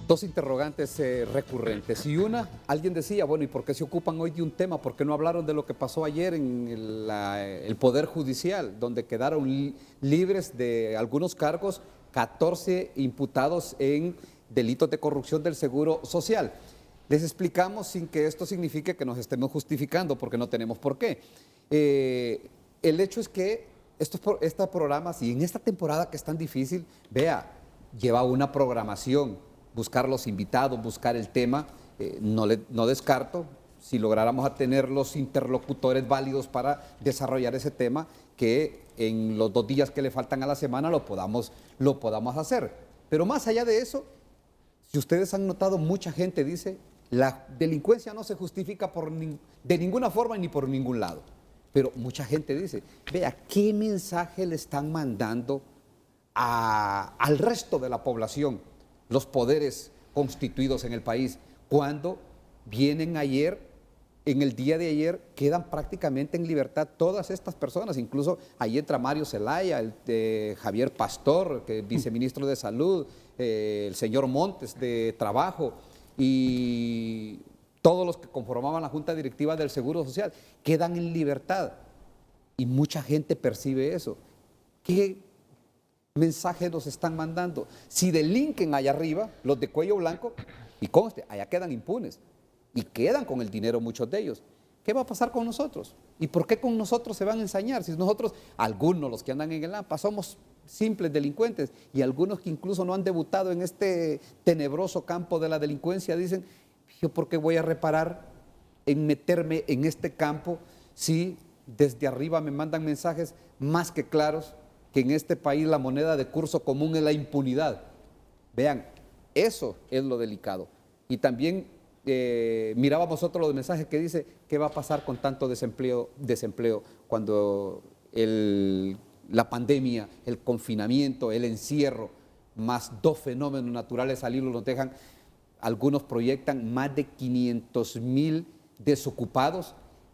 dos interrogantes recurrentes. Y una, alguien decía, bueno, ¿y por qué se ocupan hoy de un tema? ¿Por qué no hablaron de lo que pasó ayer en el Poder Judicial, donde quedaron libres de algunos cargos 14 imputados en delitos de corrupción del Seguro Social? Les explicamos sin que esto signifique que nos estemos justificando, porque no tenemos por qué. El hecho es que estos programas, y en esta temporada que es tan difícil, vea, lleva una programación, buscar los invitados, buscar el tema, no descarto, si lográramos a tener los interlocutores válidos para desarrollar ese tema, que en los 2 días que le faltan a la semana lo podamos hacer. Pero más allá de eso, si ustedes han notado, mucha gente dice, la delincuencia no se justifica de ninguna forma ni por ningún lado. Pero mucha gente dice, vea, ¿qué mensaje le están mandando al resto de la población, los poderes constituidos en el país, cuando vienen ayer, en el día de ayer, quedan prácticamente en libertad todas estas personas? Incluso ahí entra Mario Zelaya, Javier Pastor, que es viceministro de Salud, el señor Montes de Trabajo, y todos los que conformaban la Junta Directiva del Seguro Social, quedan en libertad. Y mucha gente percibe eso. ¿Qué mensaje nos están mandando? Si delinquen allá arriba, los de cuello blanco, y conste, allá quedan impunes, y quedan con el dinero muchos de ellos, ¿qué va a pasar con nosotros? ¿Y por qué con nosotros se van a ensañar? Si nosotros, algunos, los que andan en el AMPA, somos simples delincuentes, y algunos que incluso no han debutado en este tenebroso campo de la delincuencia, dicen, ¿yo por qué voy a reparar en meterme en este campo si desde arriba me mandan mensajes más que claros que en este país la moneda de curso común es la impunidad? Vean, eso es lo delicado. Y también mirábamos otro de los mensajes que dice, ¿qué va a pasar con tanto desempleo cuando la pandemia, el confinamiento, el encierro, más 2 fenómenos naturales al hilo nos dejan? Algunos proyectan más de 500,000 desocupados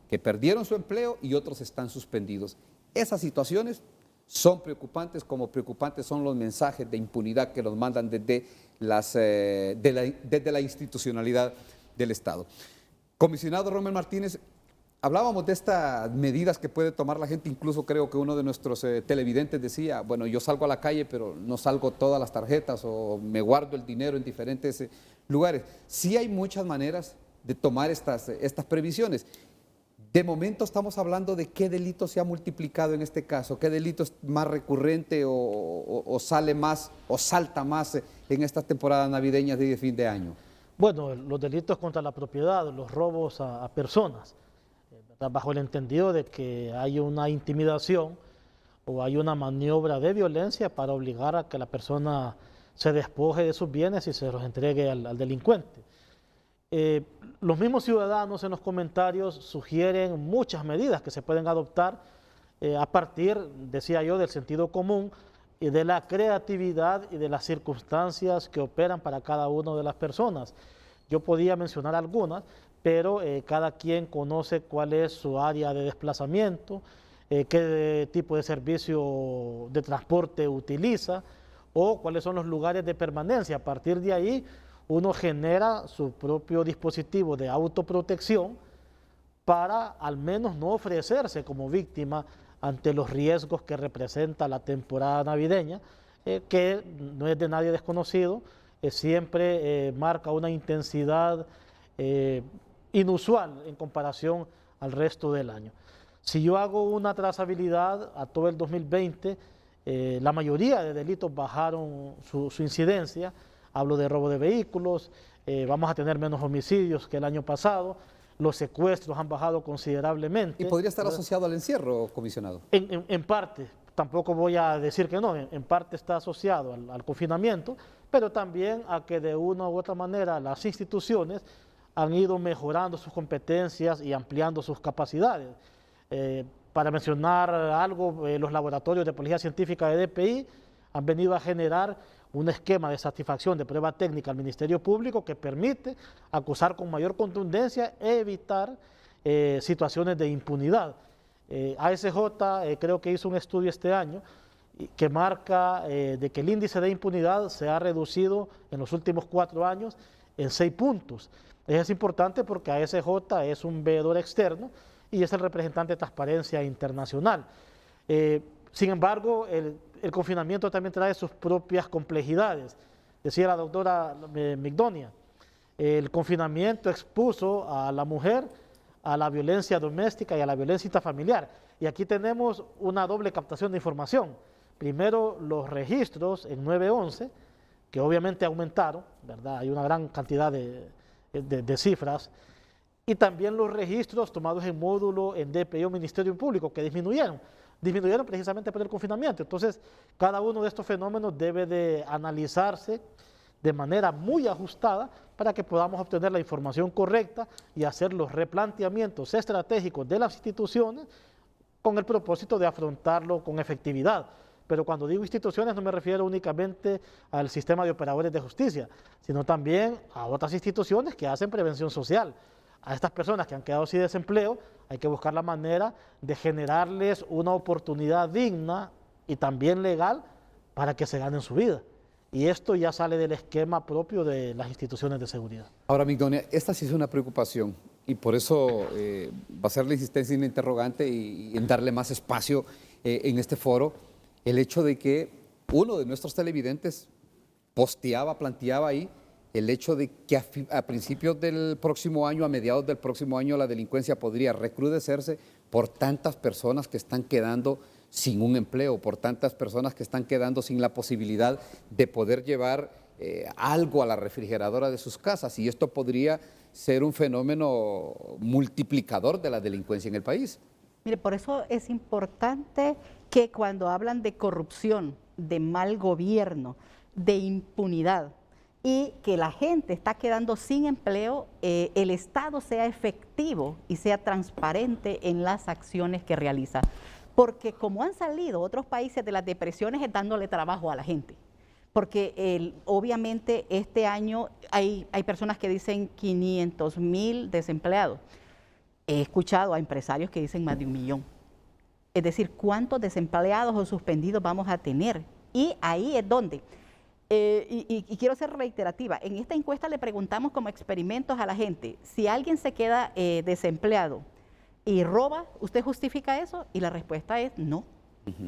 que perdieron su empleo y otros están suspendidos. Esas situaciones son preocupantes, como preocupantes son los mensajes de impunidad que nos mandan desde la institucionalidad del Estado. Comisionado Rommel Martínez, hablábamos de estas medidas que puede tomar la gente. Incluso creo que uno de nuestros televidentes decía, bueno, yo salgo a la calle, pero no salgo todas las tarjetas o me guardo el dinero en diferentes lugares. Sí hay muchas maneras de tomar estas previsiones. De momento estamos hablando de qué delito se ha multiplicado en este caso, qué delito es más recurrente o sale más o salta más en estas temporadas navideñas de fin de año. Bueno, los delitos contra la propiedad, los robos a personas, bajo el entendido de que hay una intimidación o hay una maniobra de violencia para obligar a que la persona se despoje de sus bienes y se los entregue al delincuente. Los mismos ciudadanos en los comentarios sugieren muchas medidas que se pueden adoptar a partir, decía yo, del sentido común y de la creatividad y de las circunstancias que operan para cada una de las personas. Yo podía mencionar algunas, pero cada quien conoce cuál es su área de desplazamiento, qué tipo de servicio de transporte utiliza o cuáles son los lugares de permanencia. A partir de ahí, uno genera su propio dispositivo de autoprotección para al menos no ofrecerse como víctima ante los riesgos que representa la temporada navideña, que no es de nadie desconocido, siempre marca una intensidad inusual en comparación al resto del año. Si yo hago una trazabilidad a todo el 2020, la mayoría de delitos bajaron su incidencia. Hablo de robo de vehículos, vamos a tener menos homicidios que el año pasado, los secuestros han bajado considerablemente. ¿Y podría estar asociado al encierro, comisionado? En parte, tampoco voy a decir que no, en parte está asociado al confinamiento, pero también a que de una u otra manera las instituciones han ido mejorando sus competencias y ampliando sus capacidades. Para mencionar algo, los laboratorios de policía científica de DPI han venido a generar un esquema de satisfacción de prueba técnica al Ministerio Público que permite acusar con mayor contundencia e evitar situaciones de impunidad. ASJ creo que hizo un estudio este año que marca de que el índice de impunidad se ha reducido en los últimos 4 años en 6 puntos. Es importante porque ASJ es un veedor externo y es el representante de Transparencia Internacional. Sin embargo, el confinamiento también trae sus propias complejidades. Decía la doctora Migdonia, el confinamiento expuso a la mujer a la violencia doméstica y a la violencia intrafamiliar. Y aquí tenemos una doble captación de información. Primero, los registros en 911, que obviamente aumentaron, ¿verdad? Hay una gran cantidad de cifras. Y también los registros tomados en módulo en DPI o Ministerio Público, que disminuyeron precisamente por el confinamiento. Entonces, cada uno de estos fenómenos debe de analizarse de manera muy ajustada para que podamos obtener la información correcta y hacer los replanteamientos estratégicos de las instituciones con el propósito de afrontarlo con efectividad. Pero cuando digo instituciones no me refiero únicamente al sistema de operadores de justicia, sino también a otras instituciones que hacen prevención social. A estas personas que han quedado sin desempleo hay que buscar la manera de generarles una oportunidad digna y también legal para que se ganen su vida. Y esto ya sale del esquema propio de las instituciones de seguridad. Ahora, Migdonia, esta sí es una preocupación y por eso va a ser la insistencia en la interrogante y en darle más espacio en este foro, el hecho de que uno de nuestros televidentes planteaba ahí el hecho de que a principios del próximo año, a mediados del próximo año, la delincuencia podría recrudecerse por tantas personas que están quedando sin un empleo, por tantas personas que están quedando sin la posibilidad de poder llevar algo a la refrigeradora de sus casas. Y esto podría ser un fenómeno multiplicador de la delincuencia en el país. Mire, por eso es importante que cuando hablan de corrupción, de mal gobierno, de impunidad, y que la gente está quedando sin empleo, el Estado sea efectivo y sea transparente en las acciones que realiza. Porque como han salido otros países de las depresiones es dándole trabajo a la gente. Porque obviamente este año hay personas que dicen 500,000 desempleados. He escuchado a empresarios que dicen más de 1 millón. Es decir, ¿cuántos desempleados o suspendidos vamos a tener? Y ahí es donde... Y quiero ser reiterativa, en esta encuesta le preguntamos como experimentos a la gente, si alguien se queda desempleado y roba, ¿usted justifica eso? Y la respuesta es no.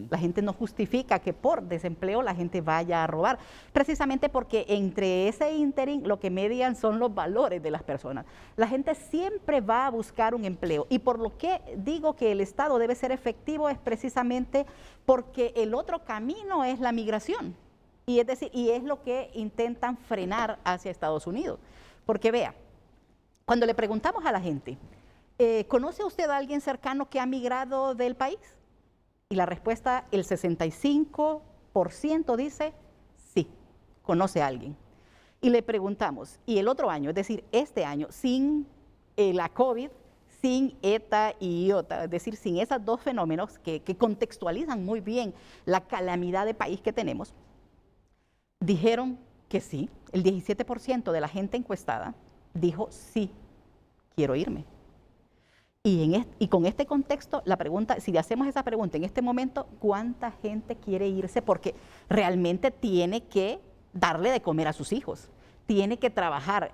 La gente no justifica que por desempleo la gente vaya a robar, precisamente porque entre ese ínterin lo que median son los valores de las personas. La gente siempre va a buscar un empleo y por lo que digo que el Estado debe ser efectivo es precisamente porque el otro camino es la migración. Y es decir, y es lo que intentan frenar hacia Estados Unidos. Porque vea, cuando le preguntamos a la gente, ¿conoce usted a alguien cercano que ha migrado del país? Y la respuesta, el 65% dice, sí, conoce a alguien. Y le preguntamos, ¿y el otro año, es decir, este año, sin la COVID, sin ETA y IOTA, es decir, sin esos dos fenómenos que contextualizan muy bien la calamidad de país que tenemos? Dijeron que sí, el 17% de la gente encuestada dijo sí, quiero irme. Y con este contexto, la pregunta, si le hacemos esa pregunta en este momento, ¿cuánta gente quiere irse? Porque realmente tiene que darle de comer a sus hijos, tiene que trabajar.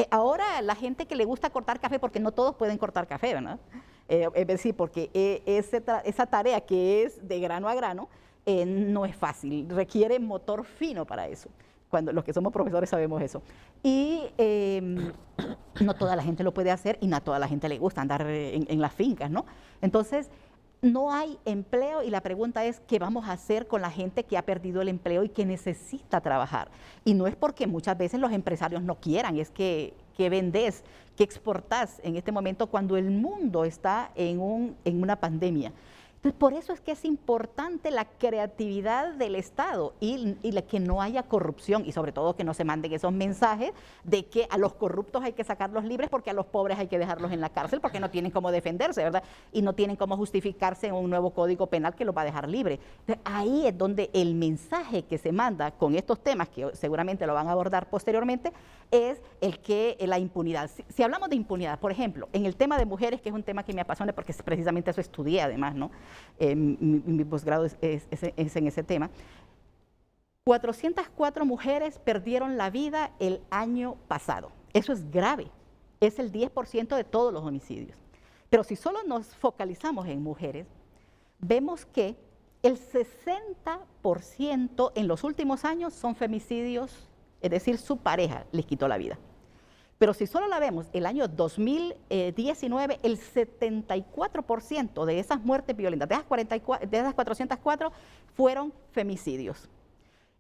Ahora la gente que le gusta cortar café, porque no todos pueden cortar café, ¿verdad? Es decir, porque esa tarea que es de grano a grano no es fácil, requiere motor fino para eso. Cuando los que somos profesores sabemos eso. Y no toda la gente lo puede hacer y no a toda la gente le gusta andar en las fincas, ¿no? Entonces, no hay empleo y la pregunta es, ¿qué vamos a hacer con la gente que ha perdido el empleo y que necesita trabajar? Y no es porque muchas veces los empresarios no quieran, es que vendés, que exportás en este momento cuando el mundo está en una pandemia. Entonces, por eso es que es importante la creatividad del Estado y que no haya corrupción y sobre todo que no se manden esos mensajes de que a los corruptos hay que sacarlos libres porque a los pobres hay que dejarlos en la cárcel porque no tienen cómo defenderse, ¿verdad? Y no tienen cómo justificarse en un nuevo código penal que los va a dejar libre. Entonces, ahí es donde el mensaje que se manda con estos temas, que seguramente lo van a abordar posteriormente, es la impunidad. Si hablamos de impunidad, por ejemplo, en el tema de mujeres, que es un tema que me apasiona porque precisamente eso estudié además, ¿no? Mi posgrado es en ese tema. 404 mujeres perdieron la vida el año pasado. Eso es grave, es el 10% de todos los homicidios. Pero si solo nos focalizamos en mujeres, vemos que el 60% en los últimos años son femicidios, es decir, su pareja les quitó la vida. Pero si solo la vemos el año 2019, el 74% de esas muertes violentas, de esas 404, fueron femicidios.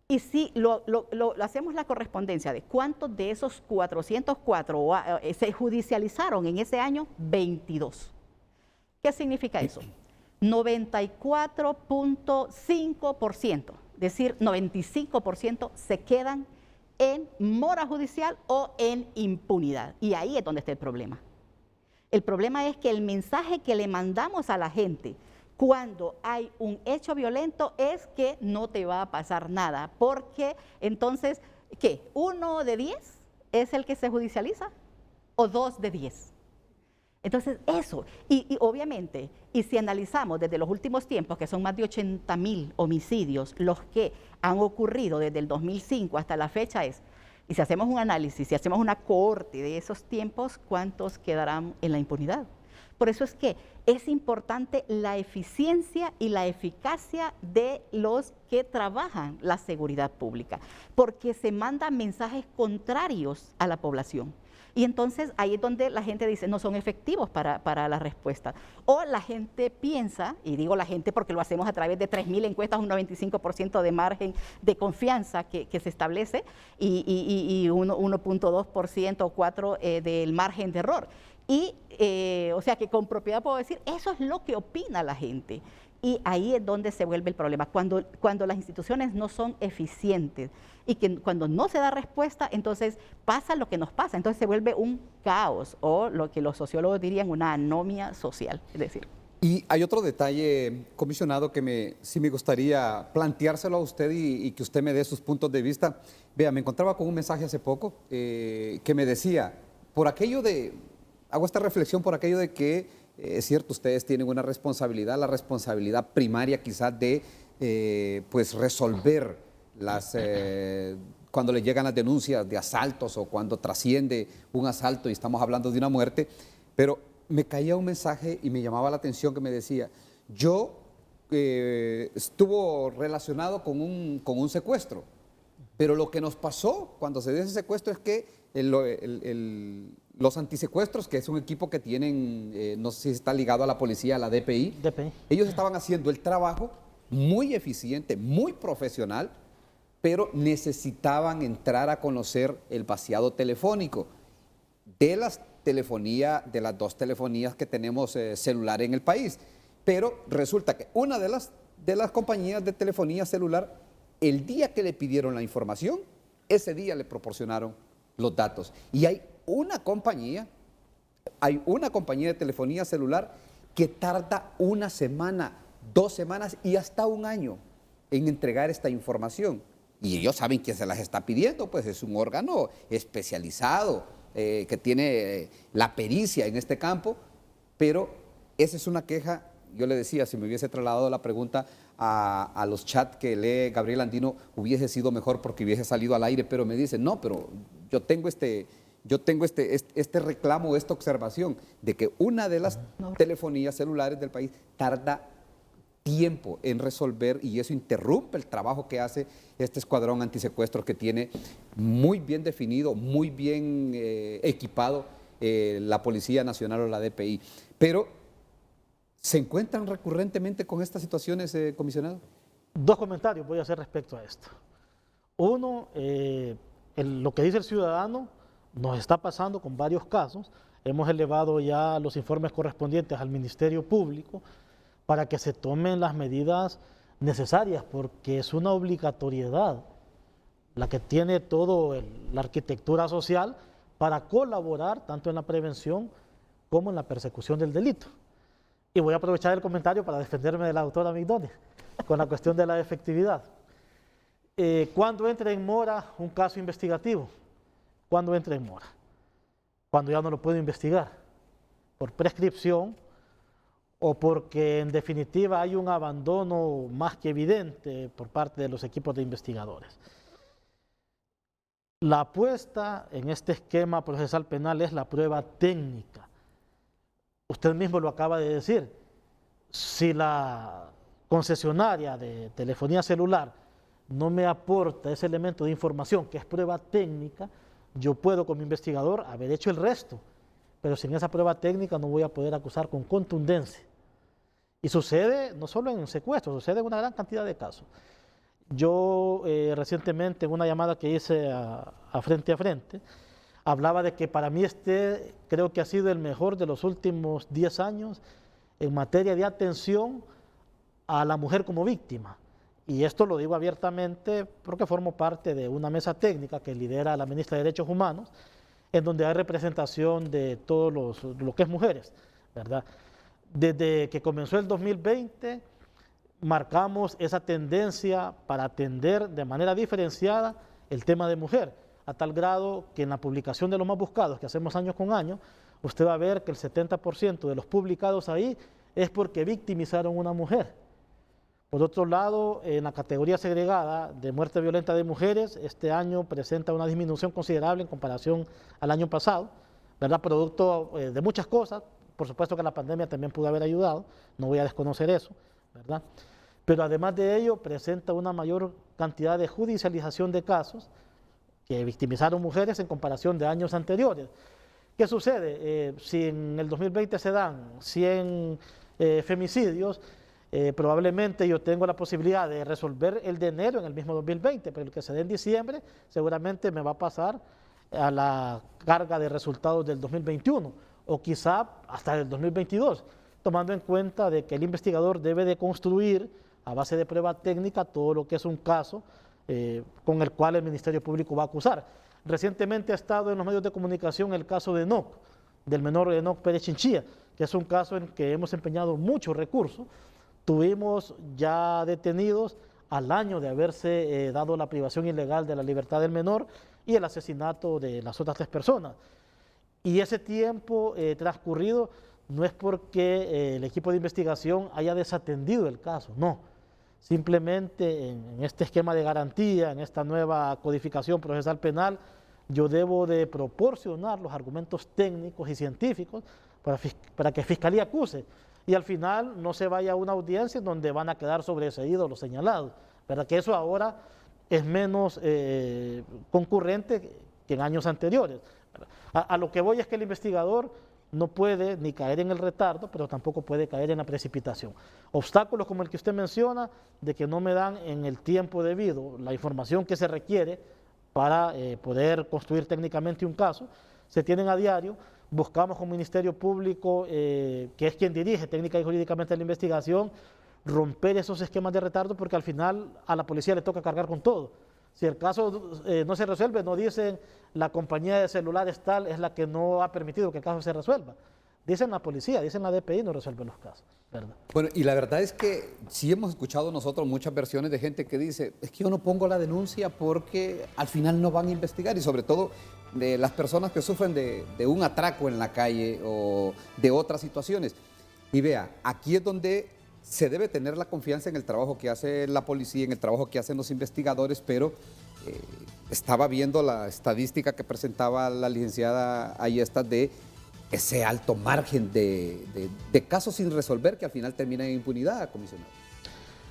Y si hacemos la correspondencia de cuántos de esos 404 se judicializaron en ese año, 22. ¿Qué significa eso? 94.5%, es decir, 95% se quedan en mora judicial o en impunidad. Y ahí es donde está el problema. El problema es que el mensaje que le mandamos a la gente cuando hay un hecho violento es que no te va a pasar nada, porque entonces, ¿qué? ¿1 de 10 es el que se judicializa? ¿O 2 de 10? Entonces, eso, y obviamente, y si analizamos desde los últimos tiempos, que son más de 80.000 homicidios, los que han ocurrido desde el 2005 hasta la fecha y si hacemos un análisis, si hacemos una cohorte de esos tiempos, ¿cuántos quedarán en la impunidad? Por eso es que es importante la eficiencia y la eficacia de los que trabajan la seguridad pública, porque se mandan mensajes contrarios a la población. Y entonces ahí es donde la gente dice, no son efectivos para la respuesta. O la gente piensa, y digo la gente porque lo hacemos a través de 3.000 encuestas, un 95% de margen de confianza que se establece y 1.2% o 4% del margen de error. Y, o sea que con propiedad puedo decir, eso es lo que opina la gente. Y ahí es donde se vuelve el problema, cuando las instituciones no son eficientes y que cuando no se da respuesta, entonces pasa lo que nos pasa, entonces se vuelve un caos o lo que los sociólogos dirían una anomia social, es decir. Y hay otro detalle, comisionado, que sí me gustaría planteárselo a usted y que usted me dé sus puntos de vista. Vea, me encontraba con un mensaje hace poco que me decía, hago esta reflexión por aquello de que es cierto, ustedes tienen una responsabilidad, la responsabilidad primaria quizás de pues resolver cuando le llegan las denuncias de asaltos o cuando trasciende un asalto y estamos hablando de una muerte, pero me caía un mensaje y me llamaba la atención que me decía, estuvo relacionado con un secuestro, pero lo que nos pasó cuando se dio ese secuestro es que los antisecuestros, que es un equipo que tienen, no sé si está ligado a la policía, a la DPI, ellos estaban haciendo el trabajo muy eficiente, muy profesional, pero necesitaban entrar a conocer el vaciado telefónico de las dos telefonías que tenemos celular en el país. Pero resulta que una de las compañías de telefonía celular, el día que le pidieron la información, ese día le proporcionaron los datos. Y hay una compañía de telefonía celular que tarda 1 semana, 2 semanas y hasta 1 año en entregar esta información. Y ellos saben quién se las está pidiendo, pues es un órgano especializado que tiene la pericia en este campo, pero esa es una queja. Yo le decía, si me hubiese trasladado la pregunta a los chats que lee Gabriel Andino hubiese sido mejor porque hubiese salido al aire, pero me dice, no, pero yo tengo este reclamo, esta observación de que una de las telefonías celulares del país tarda tiempo en resolver y eso interrumpe el trabajo que hace este escuadrón antisecuestro que tiene muy bien definido, muy bien equipado la Policía Nacional o la DPI. Pero, ¿se encuentran recurrentemente con estas situaciones, comisionado? Dos comentarios voy a hacer respecto a esto. Uno, lo que dice el ciudadano nos está pasando con varios casos. Hemos elevado ya los informes correspondientes al Ministerio Público para que se tomen las medidas necesarias, porque es una obligatoriedad la que tiene toda la arquitectura social para colaborar tanto en la prevención como en la persecución del delito. Y voy a aprovechar el comentario para defenderme de la doctora Migdonia con la cuestión de la efectividad. ¿Cuándo entra en mora un caso investigativo? ¿Cuándo entra en mora? Cuando ya no lo puedo investigar, por prescripción o porque en definitiva hay un abandono más que evidente por parte de los equipos de investigadores. La apuesta en este esquema procesal penal es la prueba técnica. Usted mismo lo acaba de decir. Si la concesionaria de telefonía celular no me aporta ese elemento de información que es prueba técnica, yo puedo como investigador haber hecho el resto, pero sin esa prueba técnica no voy a poder acusar con contundencia. Y sucede no solo en secuestros, sucede en una gran cantidad de casos. Yo recientemente en una llamada que hice a Frente, hablaba de que para mí creo que ha sido el mejor de los últimos 10 años en materia de atención a la mujer como víctima. Y esto lo digo abiertamente porque formo parte de una mesa técnica que lidera la ministra de Derechos Humanos, en donde hay representación de todo lo que es mujeres, ¿verdad? Desde que comenzó el 2020, marcamos esa tendencia para atender de manera diferenciada el tema de mujer, a tal grado que en la publicación de los más buscados que hacemos año con año, usted va a ver que el 70% de los publicados ahí es porque victimizaron a una mujer. Por otro lado, en la categoría segregada de muerte violenta de mujeres, este año presenta una disminución considerable en comparación al año pasado, ¿verdad? Producto de muchas cosas. Por supuesto que la pandemia también pudo haber ayudado, no voy a desconocer eso, ¿verdad? Pero además de ello, presenta una mayor cantidad de judicialización de casos que victimizaron mujeres en comparación de años anteriores. ¿Qué sucede? Si en el 2020 se dan 100 femicidios, probablemente yo tengo la posibilidad de resolver el de enero en el mismo 2020, pero el que se dé en diciembre seguramente me va a pasar a la carga de resultados del 2021 o quizá hasta el 2022, tomando en cuenta de que el investigador debe de construir a base de prueba técnica todo lo que es un caso con el cual el Ministerio Público va a acusar. Recientemente ha estado en los medios de comunicación el caso de Enoc, del menor Enoc Pérez Chinchilla, que es un caso en que hemos empeñado muchos recursos. Tuvimos ya detenidos al año de haberse dado la privación ilegal de la libertad del menor y el asesinato de las otras 3 personas. Y ese tiempo transcurrido no es porque el equipo de investigación haya desatendido el caso, no. Simplemente en este esquema de garantía, en esta nueva codificación procesal penal, yo debo de proporcionar los argumentos técnicos y científicos para que Fiscalía acuse. Y al final no se vaya a una audiencia en donde van a quedar sobreseídos los señalados, ¿verdad? Que eso ahora es menos concurrente que en años anteriores. A lo que voy es que el investigador no puede ni caer en el retardo, pero tampoco puede caer en la precipitación. Obstáculos como el que usted menciona, de que no me dan en el tiempo debido la información que se requiere para poder construir técnicamente un caso, se tienen a diario. Buscamos con Ministerio Público, que es quien dirige técnica y jurídicamente la investigación, romper esos esquemas de retardo, porque al final a la policía le toca cargar con todo. Si el caso no se resuelve, no dicen la compañía de celulares tal es la que no ha permitido que el caso se resuelva. Dicen la policía, dicen la DPI, no resuelven los casos, ¿verdad? Bueno, y la verdad es que sí hemos escuchado nosotros muchas versiones de gente que dice, es que yo no pongo la denuncia porque al final no van a investigar, y sobre todo de las personas que sufren de un atraco en la calle o de otras situaciones. Y vea, aquí es donde se debe tener la confianza en el trabajo que hace la policía, en el trabajo que hacen los investigadores, pero estaba viendo la estadística que presentaba la licenciada Ayestas de ese alto margen de casos sin resolver que al final terminan en impunidad, comisionado.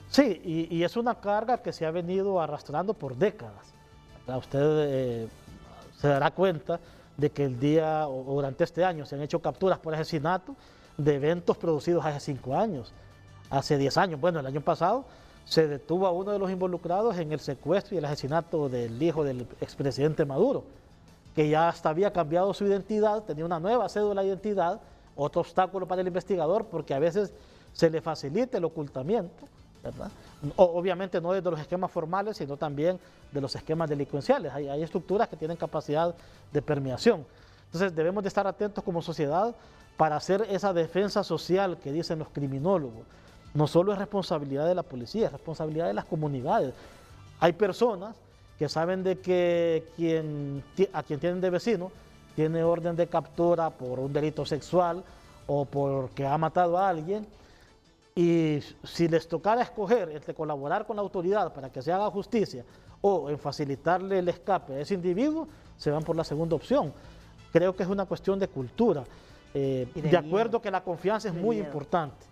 Sí, y es una carga que se ha venido arrastrando por décadas. Usted se dará cuenta de que el día o durante este año se han hecho capturas por asesinato de eventos producidos hace 5 años, hace 10 años. Bueno, el año pasado se detuvo a uno de los involucrados en el secuestro y el asesinato del hijo del expresidente Maduro, que ya hasta había cambiado su identidad, tenía una nueva cédula de identidad, otro obstáculo para el investigador porque a veces se le facilita el ocultamiento, ¿verdad? Obviamente no desde los esquemas formales, sino también de los esquemas delincuenciales. Hay estructuras que tienen capacidad de permeación. Entonces debemos de estar atentos como sociedad para hacer esa defensa social que dicen los criminólogos. No solo es responsabilidad de la policía, es responsabilidad de las comunidades. Hay personas que saben de que a quien tienen de vecino tiene orden de captura por un delito sexual o porque ha matado a alguien, y si les tocara escoger entre colaborar con la autoridad para que se haga justicia o en facilitarle el escape a ese individuo, se van por la segunda opción. Creo que es una cuestión de cultura. De acuerdo que la confianza es muy importante.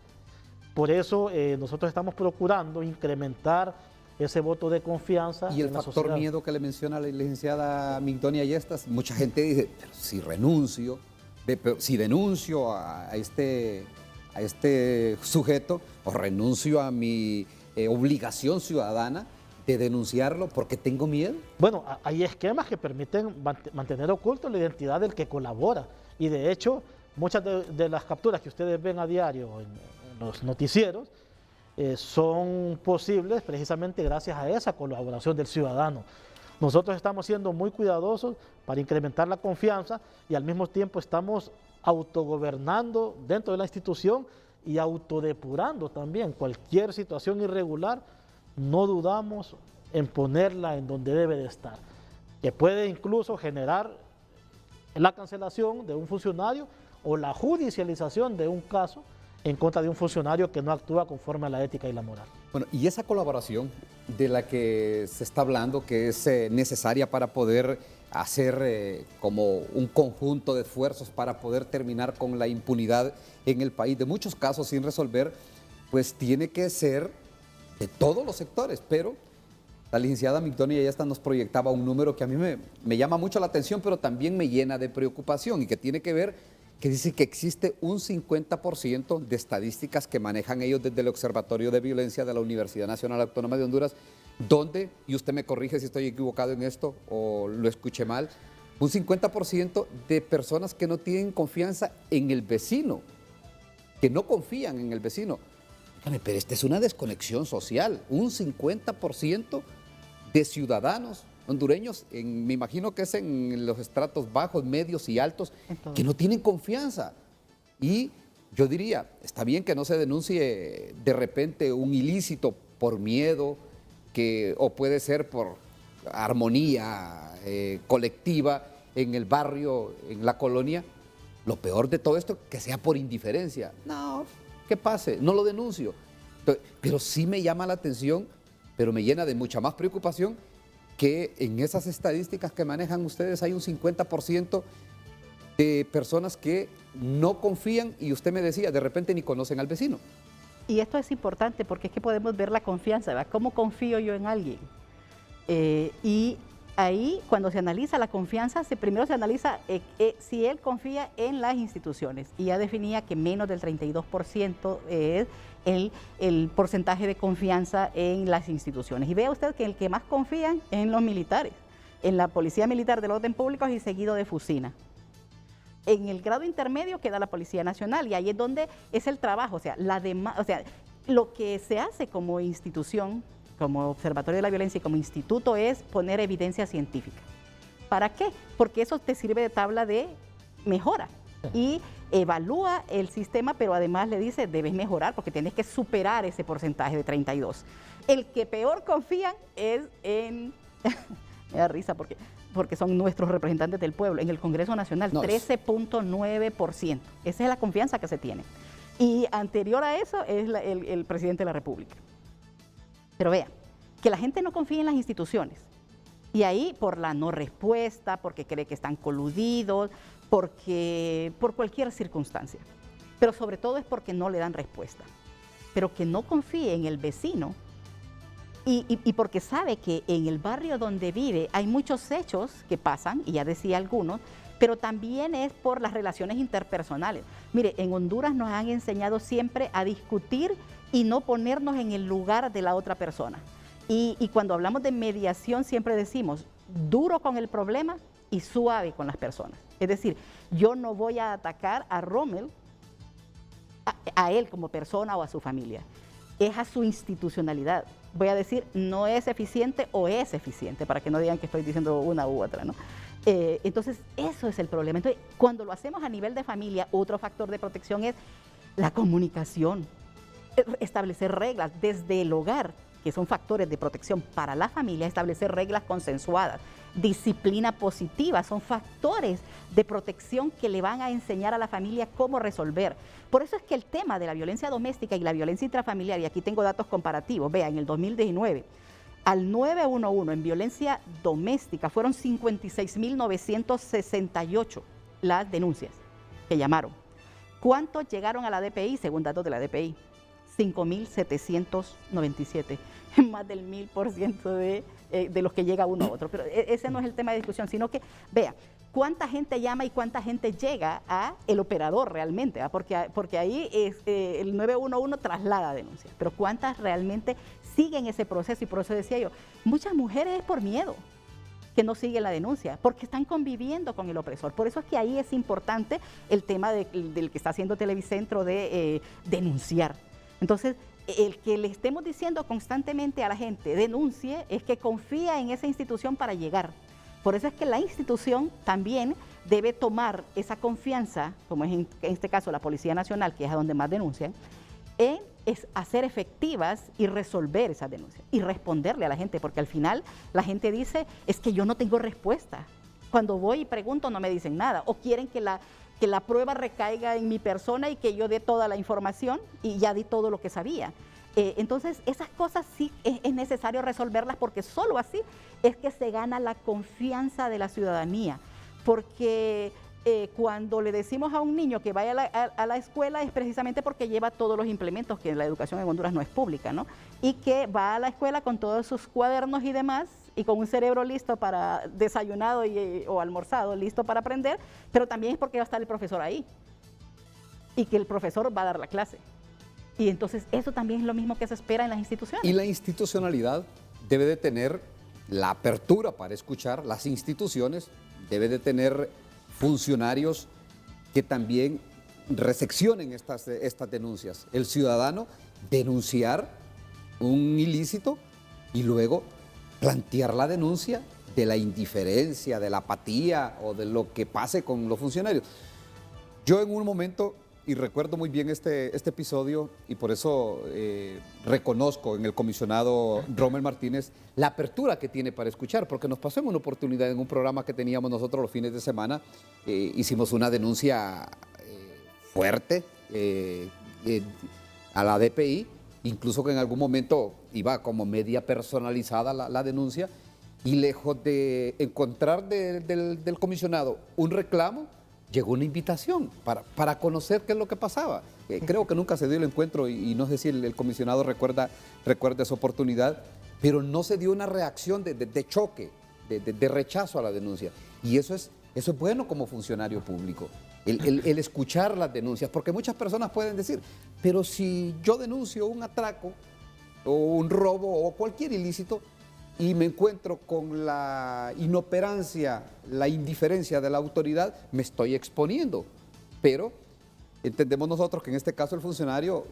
Por eso nosotros estamos procurando incrementar ese voto de confianza. Y el factor miedo que le menciona la licenciada Migdonia Ayestas, mucha gente dice, pero si renuncio, si denuncio a este sujeto o renuncio a mi obligación ciudadana de denunciarlo porque tengo miedo. Bueno, hay esquemas que permiten mantener oculto la identidad del que colabora, y de hecho muchas de las capturas que ustedes ven a diario en los noticieros son posibles precisamente gracias a esa colaboración del ciudadano. Nosotros estamos siendo muy cuidadosos para incrementar la confianza y al mismo tiempo estamos autogobernando dentro de la institución y autodepurando también cualquier situación irregular. No dudamos en ponerla en donde debe de estar, que puede incluso generar la cancelación de un funcionario o la judicialización de un caso en contra de un funcionario que no actúa conforme a la ética y la moral. Bueno, y esa colaboración de la que se está hablando, que es necesaria para poder hacer como un conjunto de esfuerzos para poder terminar con la impunidad en el país, de muchos casos sin resolver, pues tiene que ser de todos los sectores, pero la licenciada Migdonia Ayestas nos proyectaba un número que a mí me llama mucho la atención, pero también me llena de preocupación y que tiene que ver, que dice que existe un 50% de estadísticas que manejan ellos desde el Observatorio de Violencia de la Universidad Nacional Autónoma de Honduras, donde, y usted me corrige si estoy equivocado en esto o lo escuché mal, un 50% de personas que no tienen confianza en el vecino, que no confían en el vecino. Pero esta es una desconexión social, un 50% de ciudadanos hondureños, me imagino que es en los estratos bajos, medios y altos, que no tienen confianza. Y yo diría, está bien que no se denuncie de repente un ilícito por miedo, o puede ser por armonía colectiva en el barrio, en la colonia. Lo peor de todo esto, que sea por indiferencia. No, que pase, no lo denuncio. Pero sí me llama la atención, pero me llena de mucha más preocupación que en esas estadísticas que manejan ustedes hay un 50% de personas que no confían, y usted me decía, de repente ni conocen al vecino. Y esto es importante porque es que podemos ver la confianza, ¿verdad? ¿Cómo confío yo en alguien? Y ahí, cuando se analiza la confianza, primero se analiza si él confía en las instituciones. Y ya definía que menos del 32% es el porcentaje de confianza en las instituciones. Y vea usted que el que más confían es en los militares, en la Policía Militar del Orden Público y seguido de Fusina. En el grado intermedio queda la Policía Nacional y ahí es donde es el trabajo, lo que se hace como institución, como Observatorio de la Violencia y como instituto es poner evidencia científica. ¿Para qué? Porque eso te sirve de tabla de mejora y evalúa el sistema, pero además le dice, debes mejorar porque tienes que superar ese porcentaje de 32. El que peor confían es en... me da risa porque son nuestros representantes del pueblo, en el Congreso Nacional, 13.9%. Esa es la confianza que se tiene. Y anterior a eso es el presidente de la República. Pero vea, que la gente no confía en las instituciones. Y ahí por la no respuesta, porque cree que están coludidos, por cualquier circunstancia. Pero sobre todo es porque no le dan respuesta. Pero que no confíe en el vecino y porque sabe que en el barrio donde vive hay muchos hechos que pasan, y ya decía algunos, pero también es por las relaciones interpersonales. Mire, en Honduras nos han enseñado siempre a discutir y no ponernos en el lugar de la otra persona. Y cuando hablamos de mediación siempre decimos duro con el problema y suave con las personas. Es decir, yo no voy a atacar a Rommel, a él como persona o a su familia. Es a su institucionalidad. Voy a decir, no es eficiente o es eficiente, para que no digan que estoy diciendo una u otra, ¿no? Entonces, eso es el problema. Entonces, cuando lo hacemos a nivel de familia, otro factor de protección es la comunicación, establecer reglas desde el hogar, que son factores de protección para la familia, establecer reglas consensuadas, disciplina positiva, son factores de protección que le van a enseñar a la familia cómo resolver. Por eso es que el tema de la violencia doméstica y la violencia intrafamiliar, y aquí tengo datos comparativos, vea, en el 2019, al 911 en violencia doméstica fueron 56.968 las denuncias que llamaron. ¿Cuántos llegaron a la DPI? Según datos de la DPI, 5.797, más del 1000% de los que llega uno a otro. Pero ese no es el tema de discusión, sino que, vea, cuánta gente llama y cuánta gente llega a el operador realmente, ¿verdad? Porque ahí el 911 traslada denuncias, pero cuántas realmente siguen ese proceso. Y por eso decía yo, muchas mujeres es por miedo que no siguen la denuncia, porque están conviviendo con el opresor. Por eso es que ahí es importante el tema del que está haciendo Televicentro de denunciar. Entonces, el que le estemos diciendo constantemente a la gente denuncie es que confía en esa institución para llegar. Por eso es que la institución también debe tomar esa confianza, como es en este caso la Policía Nacional, que es a donde más denuncian, en hacer efectivas y resolver esas denuncias y responderle a la gente, porque al final la gente dice, es que yo no tengo respuesta. Cuando voy y pregunto no me dicen nada, o quieren que la prueba recaiga en mi persona y que yo dé toda la información y ya di todo lo que sabía. Entonces, esas cosas sí es necesario resolverlas, porque solo así es que se gana la confianza de la ciudadanía. Porque cuando le decimos a un niño que vaya a la escuela es precisamente porque lleva todos los implementos, que la educación en Honduras no es pública, ¿no? Y que va a la escuela con todos sus cuadernos y demás, y con un cerebro listo para desayunado o almorzado, listo para aprender, pero también es porque va a estar el profesor ahí y que el profesor va a dar la clase. Y entonces eso también es lo mismo que se espera en las instituciones. Y la institucionalidad debe de tener la apertura para escuchar, las instituciones debe de tener funcionarios que también recepcionen estas denuncias. El ciudadano denunciar un ilícito y luego plantear la denuncia de la indiferencia, de la apatía o de lo que pase con los funcionarios. Yo en un momento, y recuerdo muy bien este episodio, y por eso reconozco en el comisionado Rommel Martínez la apertura que tiene para escuchar, porque nos pasó en una oportunidad en un programa que teníamos nosotros los fines de semana, hicimos una denuncia fuerte a la DPI, incluso que en algún momento iba como media personalizada la denuncia, y lejos de encontrar del comisionado un reclamo, llegó una invitación para conocer qué es lo que pasaba. Creo que nunca se dio el encuentro y no sé si el comisionado recuerda esa oportunidad, pero no se dio una reacción de choque, de rechazo a la denuncia. Y eso es bueno como funcionario público, el escuchar las denuncias, porque muchas personas pueden decir, pero si yo denuncio un atraco o un robo o cualquier ilícito, y me encuentro con la inoperancia, la indiferencia de la autoridad, me estoy exponiendo. Pero entendemos nosotros que en este caso el funcionario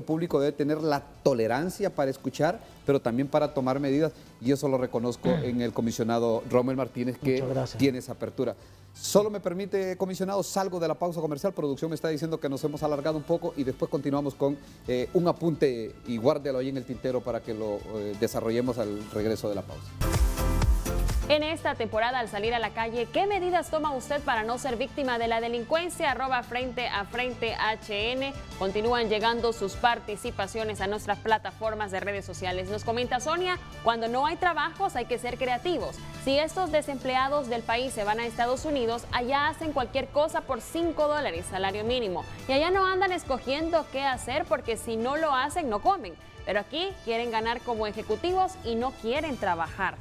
público debe tener la tolerancia para escuchar, pero también para tomar medidas, y eso lo reconozco en el comisionado Rommel Martínez, que tiene esa apertura. Solo me permite, comisionado, salgo de la pausa comercial. Producción me está diciendo que nos hemos alargado un poco y después continuamos con un apunte, y guárdelo ahí en el tintero para que lo desarrollemos al regreso de la pausa. En esta temporada, al salir a la calle, ¿qué medidas toma usted para no ser víctima de la delincuencia? @frente a frente HN. Continúan llegando sus participaciones a nuestras plataformas de redes sociales. Nos comenta Sonia, cuando no hay trabajos hay que ser creativos. Si estos desempleados del país se van a Estados Unidos, allá hacen cualquier cosa por $5, salario mínimo. Y allá no andan escogiendo qué hacer porque si no lo hacen, no comen. Pero aquí quieren ganar como ejecutivos y no quieren trabajar.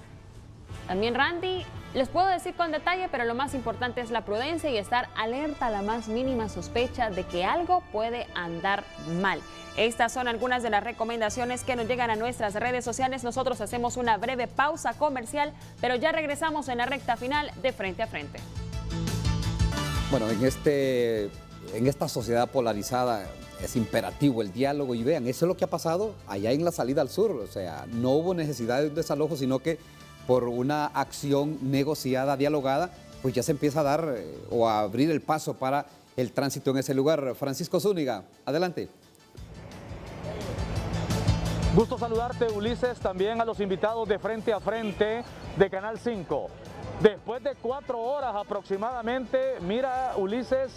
También Randy, les puedo decir con detalle, pero lo más importante es la prudencia y estar alerta a la más mínima sospecha de que algo puede andar mal. Estas son algunas de las recomendaciones que nos llegan a nuestras redes sociales. Nosotros hacemos una breve pausa comercial, pero ya regresamos en la recta final de Frente a Frente. Bueno, en esta sociedad polarizada es imperativo el diálogo y vean, eso es lo que ha pasado allá en la salida al sur. O sea, no hubo necesidad de un desalojo, sino que por una acción negociada, dialogada, pues ya se empieza a dar o a abrir el paso para el tránsito en ese lugar. Francisco Zúñiga, adelante. Gusto saludarte, Ulises, también a los invitados de Frente a Frente de Canal 5. Después de 4 horas aproximadamente, mira, Ulises,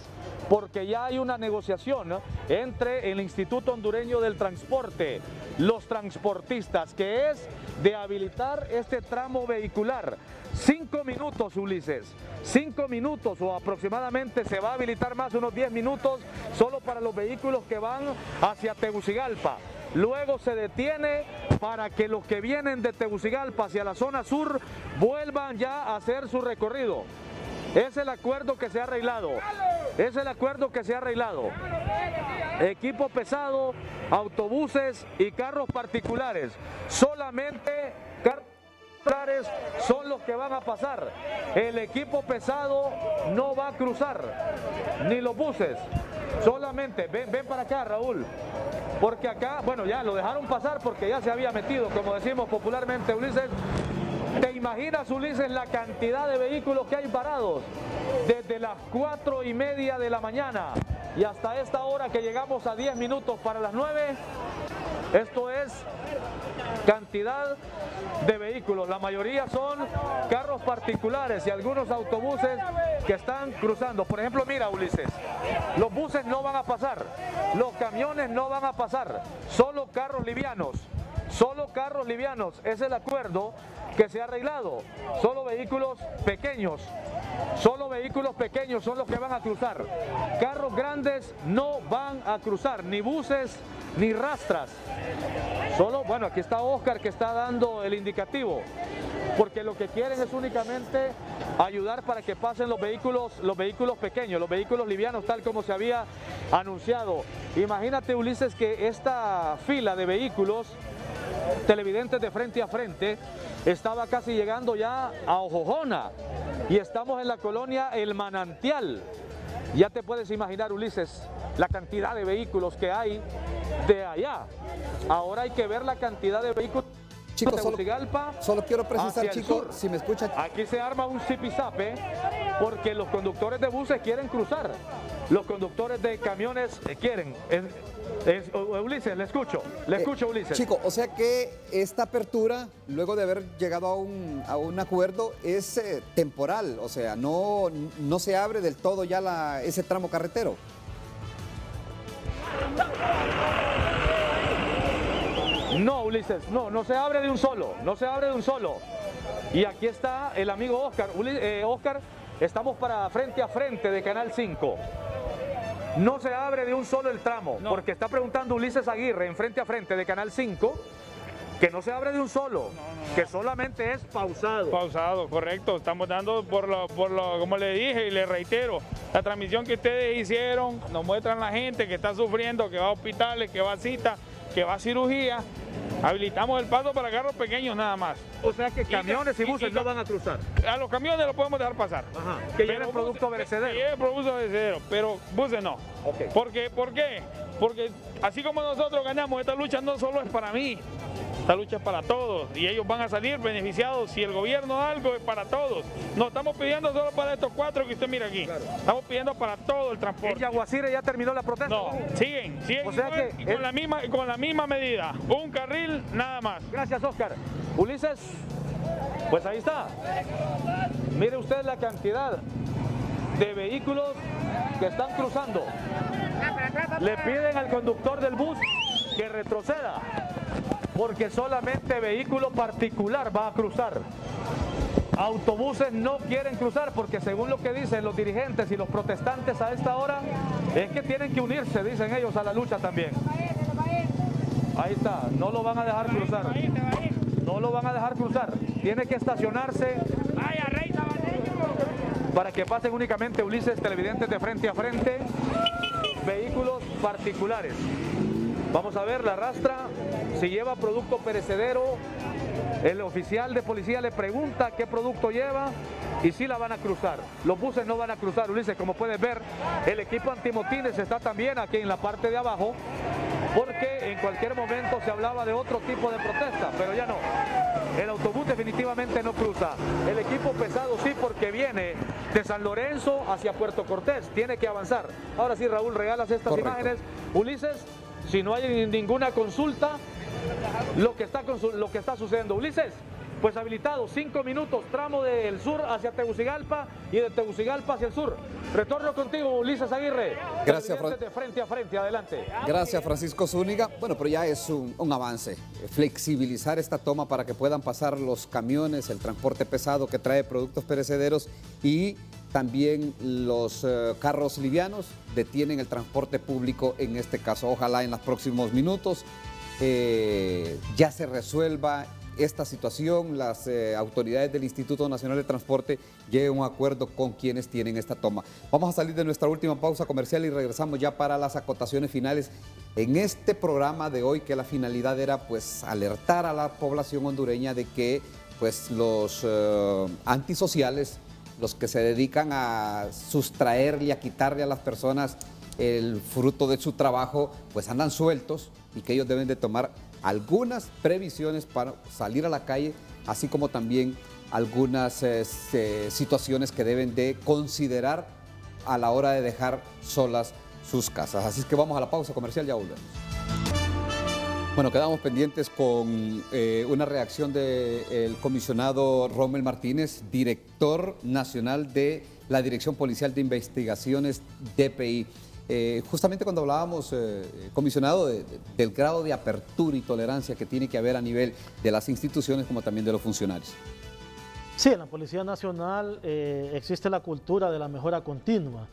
porque ya hay una negociación, ¿no?, entre el Instituto Hondureño del Transporte, los transportistas, que es de habilitar este tramo vehicular. 5 minutos, Ulises, 5 minutos o aproximadamente se va a habilitar más, unos 10 minutos, solo para los vehículos que van hacia Tegucigalpa. Luego se detiene para que los que vienen de Tegucigalpa hacia la zona sur vuelvan ya a hacer su recorrido. Es el acuerdo que se ha arreglado. Es el acuerdo que se ha arreglado. Equipo pesado, autobuses y carros particulares. Solamente carros particulares son los que van a pasar. El equipo pesado no va a cruzar, ni los buses. Solamente, ven para acá, Raúl. Porque acá, bueno, ya lo dejaron pasar porque ya se había metido, como decimos popularmente, Ulises. ¿Te imaginas, Ulises, la cantidad de vehículos que hay parados? Desde las 4:30 de la mañana y hasta esta hora que llegamos a 10 minutos para las 9, esto es cantidad de vehículos. La mayoría son carros particulares y algunos autobuses que están cruzando. Por ejemplo, mira, Ulises, los buses no van a pasar, los camiones no van a pasar, solo carros livianos. Solo carros livianos, es el acuerdo que se ha arreglado. Solo vehículos pequeños son los que van a cruzar. Carros grandes no van a cruzar, ni buses ni rastras. Solo, bueno, aquí está Oscar que está dando el indicativo, porque lo que quieren es únicamente ayudar para que pasen los vehículos pequeños, los vehículos livianos, tal como se había anunciado. Imagínate, Ulises, que esta fila de vehículos televidentes de Frente a Frente estaba casi llegando ya a Ojojona y estamos en la colonia El Manantial. Ya te puedes imaginar, Ulises, la cantidad de vehículos que hay de allá. Ahora hay que ver la cantidad de vehículos. Chicos, solo quiero precisar, chicos, si me escuchan. Aquí se arma un zipizape porque los conductores de buses quieren cruzar. Los conductores de camiones quieren. Ulises, le escucho, Ulises. Chico, o sea que esta apertura, luego de haber llegado a un acuerdo, es temporal, o sea, no se abre del todo ya ese tramo carretero. No, Ulises, no se abre de un solo, Y aquí está el amigo Oscar. Oscar, estamos para Frente a Frente de Canal 5. No se abre de un solo el tramo, porque está preguntando Ulises Aguirre en Frente a Frente de Canal 5, que no se abre de un solo, que solamente es pausado. Pausado, correcto. Estamos dando como le dije y le reitero, la transmisión que ustedes hicieron, nos muestran la gente que está sufriendo, que va a hospitales, que va a citas, que va a cirugía. Habilitamos el paso para carros pequeños nada más. O sea que camiones y buses no van a cruzar. A los camiones los podemos dejar pasar. Ajá. Que lleven producto perecedero. Que lleven producto perecedero, pero buses no. Okay. ¿Por qué? Porque así como nosotros ganamos, esta lucha no solo es para mí. Esta lucha es para todos y ellos van a salir beneficiados. Si el gobierno da algo, es para todos. No estamos pidiendo solo para estos 4 que usted mira aquí. Claro. Estamos pidiendo para todo el transporte. ¿En Yaguacire ya terminó la protesta? No, siguen o sea igual, que y con la misma medida. Un carril nada más. Gracias, Oscar. Ulises, Pues ahí está. Mire usted la cantidad de vehículos que están cruzando. Le piden al conductor del bus que retroceda, porque solamente vehículo particular va a cruzar. Autobuses no quieren cruzar porque, según lo que dicen los dirigentes y los protestantes a esta hora, es que tienen que unirse, dicen ellos, a la lucha también. Ahí está, no lo van a dejar cruzar. No lo van a dejar cruzar. Tiene que estacionarse para que pasen únicamente, Ulises, televidentes de frente a frente, vehículos particulares. Vamos a ver la rastra, si lleva producto perecedero. El oficial de policía le pregunta qué producto lleva y si la van a cruzar. Los buses no van a cruzar, Ulises. Como puedes ver, el equipo antimotines está también aquí en la parte de abajo, porque en cualquier momento se hablaba de otro tipo de protesta, pero ya no. El autobús definitivamente no cruza. El equipo pesado sí, porque viene de San Lorenzo hacia Puerto Cortés. Tiene que avanzar. Ahora sí, Raúl, regalas estas imágenes. Ulises, si no hay ninguna consulta, lo que está sucediendo. Ulises, pues habilitado 5 minutos, tramo del sur hacia Tegucigalpa y de Tegucigalpa hacia el sur. Retorno contigo, Ulises Aguirre. Gracias, de frente a frente, adelante. Gracias, Francisco Zúñiga. Bueno, pero ya es un avance. Flexibilizar esta toma para que puedan pasar los camiones, el transporte pesado que trae productos perecederos y también los carros livianos detienen el transporte público en este caso. Ojalá en los próximos minutos ya se resuelva esta situación, las autoridades del Instituto Nacional de Transporte lleguen a un acuerdo con quienes tienen esta toma. Vamos a salir de nuestra última pausa comercial y regresamos ya para las acotaciones finales en este programa de hoy, que la finalidad era pues alertar a la población hondureña de que pues los antisociales, los que se dedican a sustraerle y a quitarle a las personas el fruto de su trabajo, pues andan sueltos y que ellos deben de tomar algunas previsiones para salir a la calle, así como también algunas situaciones que deben de considerar a la hora de dejar solas sus casas. Así es que vamos a la pausa comercial, ya volvemos. Bueno, quedamos pendientes con una reacción del comisionado Rommel Martínez, director nacional de la Dirección Policial de Investigaciones, DPI. Justamente cuando hablábamos, comisionado, del grado de apertura y tolerancia que tiene que haber a nivel de las instituciones como también de los funcionarios. Sí, en la Policía Nacional existe la cultura de la mejora continua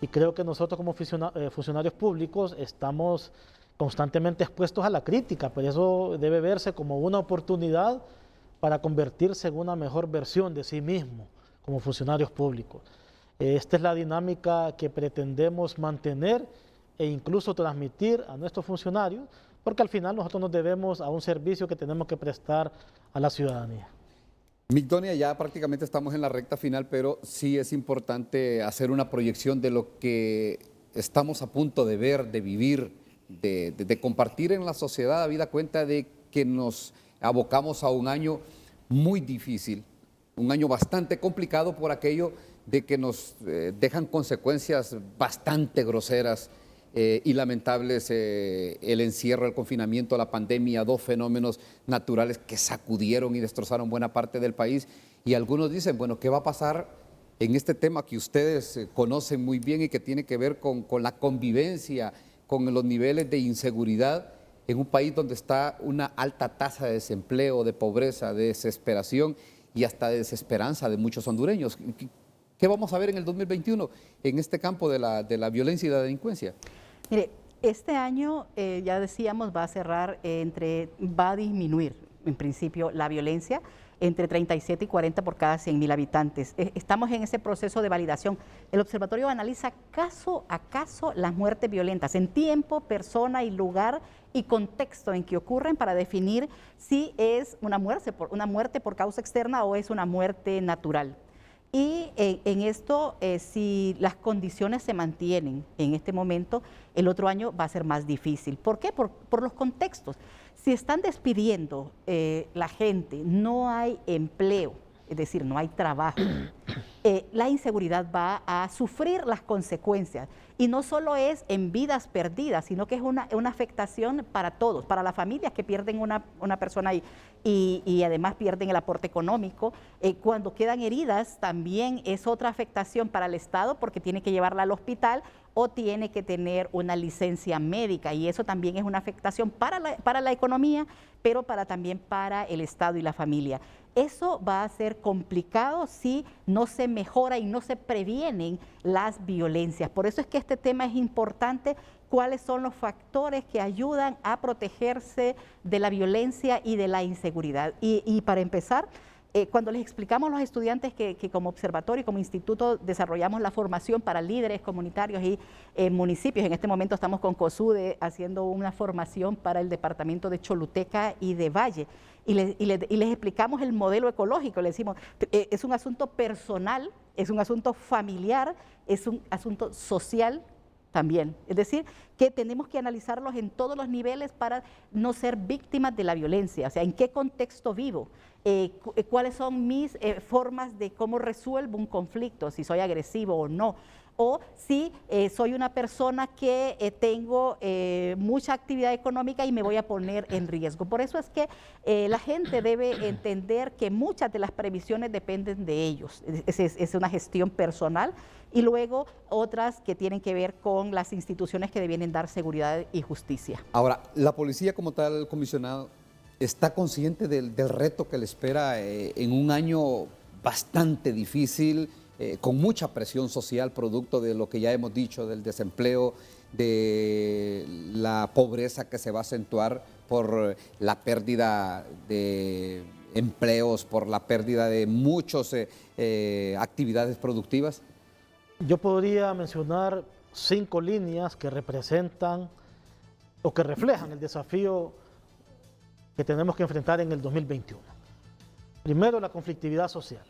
y creo que nosotros como funcionarios públicos estamos constantemente expuestos a la crítica, pero eso debe verse como una oportunidad para convertirse en una mejor versión de sí mismo como funcionarios públicos. Esta es la dinámica que pretendemos mantener e incluso transmitir a nuestros funcionarios, porque al final nosotros nos debemos a un servicio que tenemos que prestar a la ciudadanía. Migdonia, ya prácticamente estamos en la recta final, pero sí es importante hacer una proyección de lo que estamos a punto de ver, de vivir, de compartir en la sociedad, habida cuenta de que nos abocamos a un año muy difícil, un año bastante complicado por aquello de que nos dejan consecuencias bastante groseras y lamentables, el encierro, el confinamiento, la pandemia, dos fenómenos naturales que sacudieron y destrozaron buena parte del país. Y algunos dicen, bueno, ¿qué va a pasar en este tema que ustedes conocen muy bien y que tiene que ver con la convivencia, con los niveles de inseguridad en un país donde está una alta tasa de desempleo, de pobreza, de desesperación y hasta de desesperanza de muchos hondureños? ¿Qué vamos a ver en el 2021 en este campo de la violencia y la delincuencia? Mire, este año, ya decíamos, va a disminuir en principio la violencia entre 37 y 40 por cada 100.000 habitantes. Estamos en ese proceso de validación. El observatorio analiza caso a caso las muertes violentas en tiempo, persona y lugar y contexto en que ocurren para definir si es una muerte por causa externa o es una muerte natural. Y en esto, si las condiciones se mantienen en este momento, el otro año va a ser más difícil. ¿Por qué? Por los contextos. Si están despidiendo la gente, no hay empleo, es decir, no hay trabajo. la inseguridad va a sufrir las consecuencias. Y no solo es en vidas perdidas, sino que es una afectación para todos, para las familias que pierden una persona y además pierden el aporte económico. Cuando quedan heridas también es otra afectación para el Estado porque tiene que llevarla al hospital o tiene que tener una licencia médica y eso también es una afectación para la economía, pero también para el Estado y la familia. Eso va a ser complicado si no se mejora y no se previenen las violencias. Por eso es que este tema es importante, cuáles son los factores que ayudan a protegerse de la violencia y de la inseguridad. Y para empezar, cuando les explicamos a los estudiantes que como observatorio y como instituto desarrollamos la formación para líderes comunitarios y municipios, en este momento estamos con COSUDE haciendo una formación para el departamento de Choluteca y de Valle, y les explicamos el modelo ecológico, les decimos, es un asunto personal, es un asunto familiar, es un asunto social también. Es decir, que tenemos que analizarlos en todos los niveles para no ser víctimas de la violencia, o sea, en qué contexto vivo, cuáles son mis formas de cómo resuelvo un conflicto, si soy agresivo o no, o si soy una persona que tengo mucha actividad económica y me voy a poner en riesgo. Por eso es que la gente debe entender que muchas de las previsiones dependen de ellos, es una gestión personal, y luego otras que tienen que ver con las instituciones que deben dar seguridad y justicia. Ahora, la policía como tal, comisionado, ¿está consciente del reto que le espera en un año bastante difícil, con mucha presión social, producto de lo que ya hemos dicho, del desempleo, de la pobreza que se va a acentuar por la pérdida de empleos, por la pérdida de muchas actividades productivas? Yo podría mencionar 5 líneas que representan o que reflejan el desafío que tenemos que enfrentar en el 2021. Primero, la conflictividad social.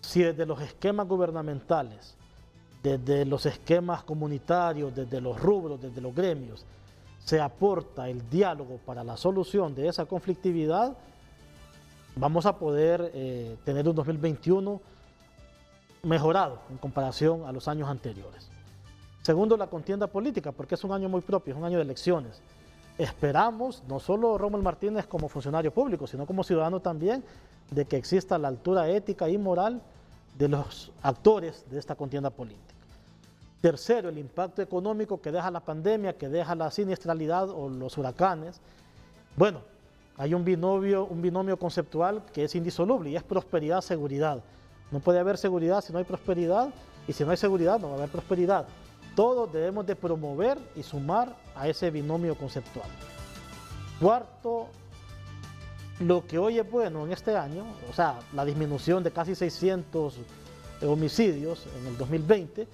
Si desde los esquemas gubernamentales, desde los esquemas comunitarios, desde los rubros, desde los gremios, se aporta el diálogo para la solución de esa conflictividad, vamos a poder tener un 2021 mejorado en comparación a los años anteriores. Segundo, la contienda política, porque es un año muy propio, es un año de elecciones. Esperamos, no solo Rómulo Martínez como funcionario público, sino como ciudadano también, de que exista la altura ética y moral de los actores de esta contienda política. Tercero, el impacto económico que deja la pandemia, que deja la siniestralidad o los huracanes. Bueno, hay un binomio conceptual que es indisoluble y es prosperidad-seguridad. No puede haber seguridad si no hay prosperidad, y si no hay seguridad no va a haber prosperidad. Todos debemos de promover y sumar a ese binomio conceptual. Cuarto, lo que hoy es bueno en este año, o sea, la disminución de casi 600 homicidios en el 2020,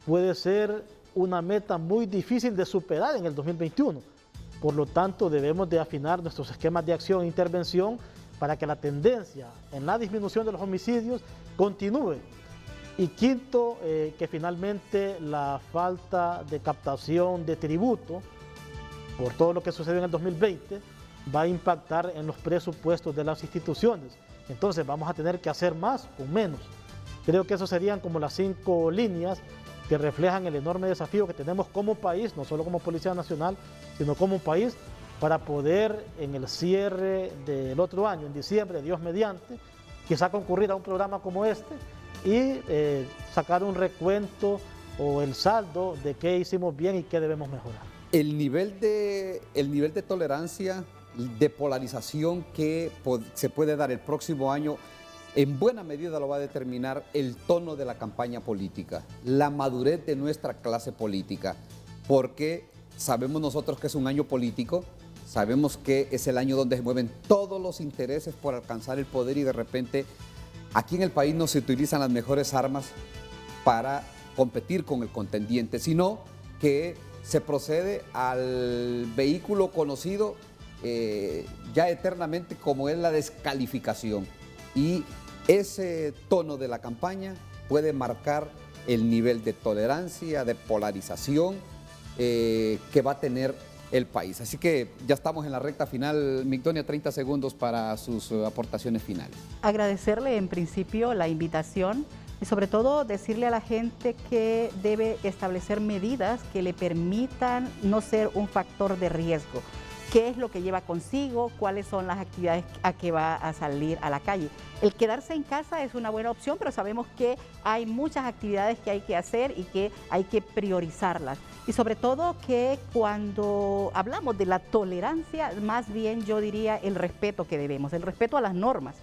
puede ser una meta muy difícil de superar en el 2021. Por lo tanto, debemos de afinar nuestros esquemas de acción e intervención para que la tendencia en la disminución de los homicidios continúe. Y quinto, que finalmente la falta de captación de tributo por todo lo que sucedió en el 2020 va a impactar en los presupuestos de las instituciones. Entonces vamos a tener que hacer más con menos. Creo que esas serían como las 5 líneas que reflejan el enorme desafío que tenemos como país, no solo como Policía Nacional, sino como país, para poder en el cierre del otro año, en diciembre, Dios mediante, quizá concurrir a un programa como este y sacar un recuento o el saldo de qué hicimos bien y qué debemos mejorar. El nivel de tolerancia, de polarización que se puede dar el próximo año, en buena medida lo va a determinar el tono de la campaña política, la madurez de nuestra clase política, porque sabemos nosotros que es un año político, sabemos que es el año donde se mueven todos los intereses por alcanzar el poder y de repente aquí en el país no se utilizan las mejores armas para competir con el contendiente, sino que se procede al vehículo conocido ya eternamente como es la descalificación. Y ese tono de la campaña puede marcar el nivel de tolerancia, de polarización que va a tener el país. Así que ya estamos en la recta final. Migdonia, 30 segundos para sus aportaciones finales. Agradecerle en principio la invitación y sobre todo decirle a la gente que debe establecer medidas que le permitan no ser un factor de riesgo. ¿Qué es lo que lleva consigo? ¿Cuáles son las actividades a que va a salir a la calle? El quedarse en casa es una buena opción, pero sabemos que hay muchas actividades que hay que hacer y que hay que priorizarlas. Y sobre todo que cuando hablamos de la tolerancia, más bien yo diría el respeto que debemos, el respeto a las normas.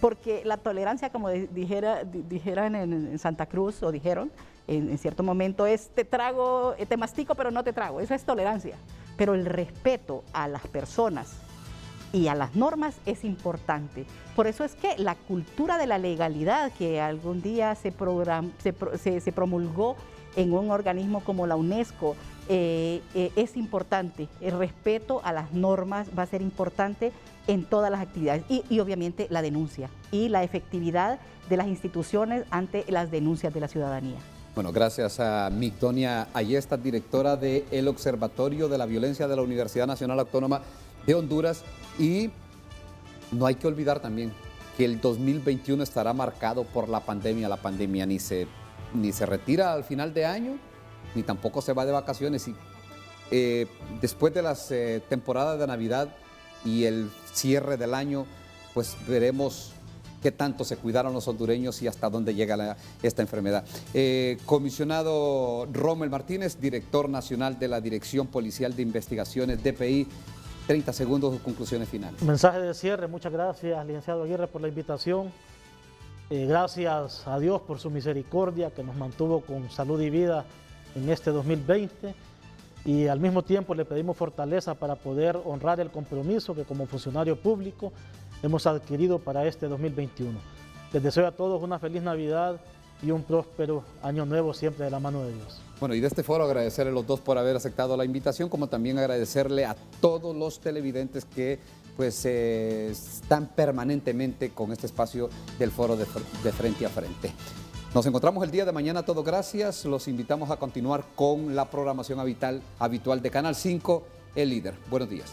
Porque la tolerancia, como dijeran en Santa Cruz, o dijeron en cierto momento, es te mastico pero no te trago, eso es tolerancia. Pero el respeto a las personas y a las normas es importante. Por eso es que la cultura de la legalidad que algún día se promulgó en un organismo como la UNESCO es importante. El respeto a las normas va a ser importante en todas las actividades y obviamente la denuncia y la efectividad de las instituciones ante las denuncias de la ciudadanía. Bueno, gracias a Migdonia Ayestas, directora del Observatorio de la Violencia de la Universidad Nacional Autónoma de Honduras. Y no hay que olvidar también que el 2021 estará marcado por la pandemia. La pandemia ni se retira al final de año, ni tampoco se va de vacaciones. Y después de las temporadas de Navidad y el cierre del año, pues veremos qué tanto se cuidaron los hondureños y hasta dónde llega esta enfermedad. Comisionado Rommel Martínez, director nacional de la Dirección Policial de Investigaciones, DPI, 30 segundos de conclusiones finales. Mensaje de cierre, muchas gracias, licenciado Aguirre, por la invitación. Gracias a Dios por su misericordia que nos mantuvo con salud y vida en este 2020. Y al mismo tiempo le pedimos fortaleza para poder honrar el compromiso que como funcionario público hemos adquirido para este 2021. Les deseo a todos una feliz Navidad y un próspero año nuevo siempre de la mano de Dios. Bueno, y de este foro agradecerle a los dos por haber aceptado la invitación, como también agradecerle a todos los televidentes que pues están permanentemente con este espacio del foro de Frente a Frente. Nos encontramos el día de mañana, todo gracias. Los invitamos a continuar con la programación habitual de Canal 5, El Líder. Buenos días.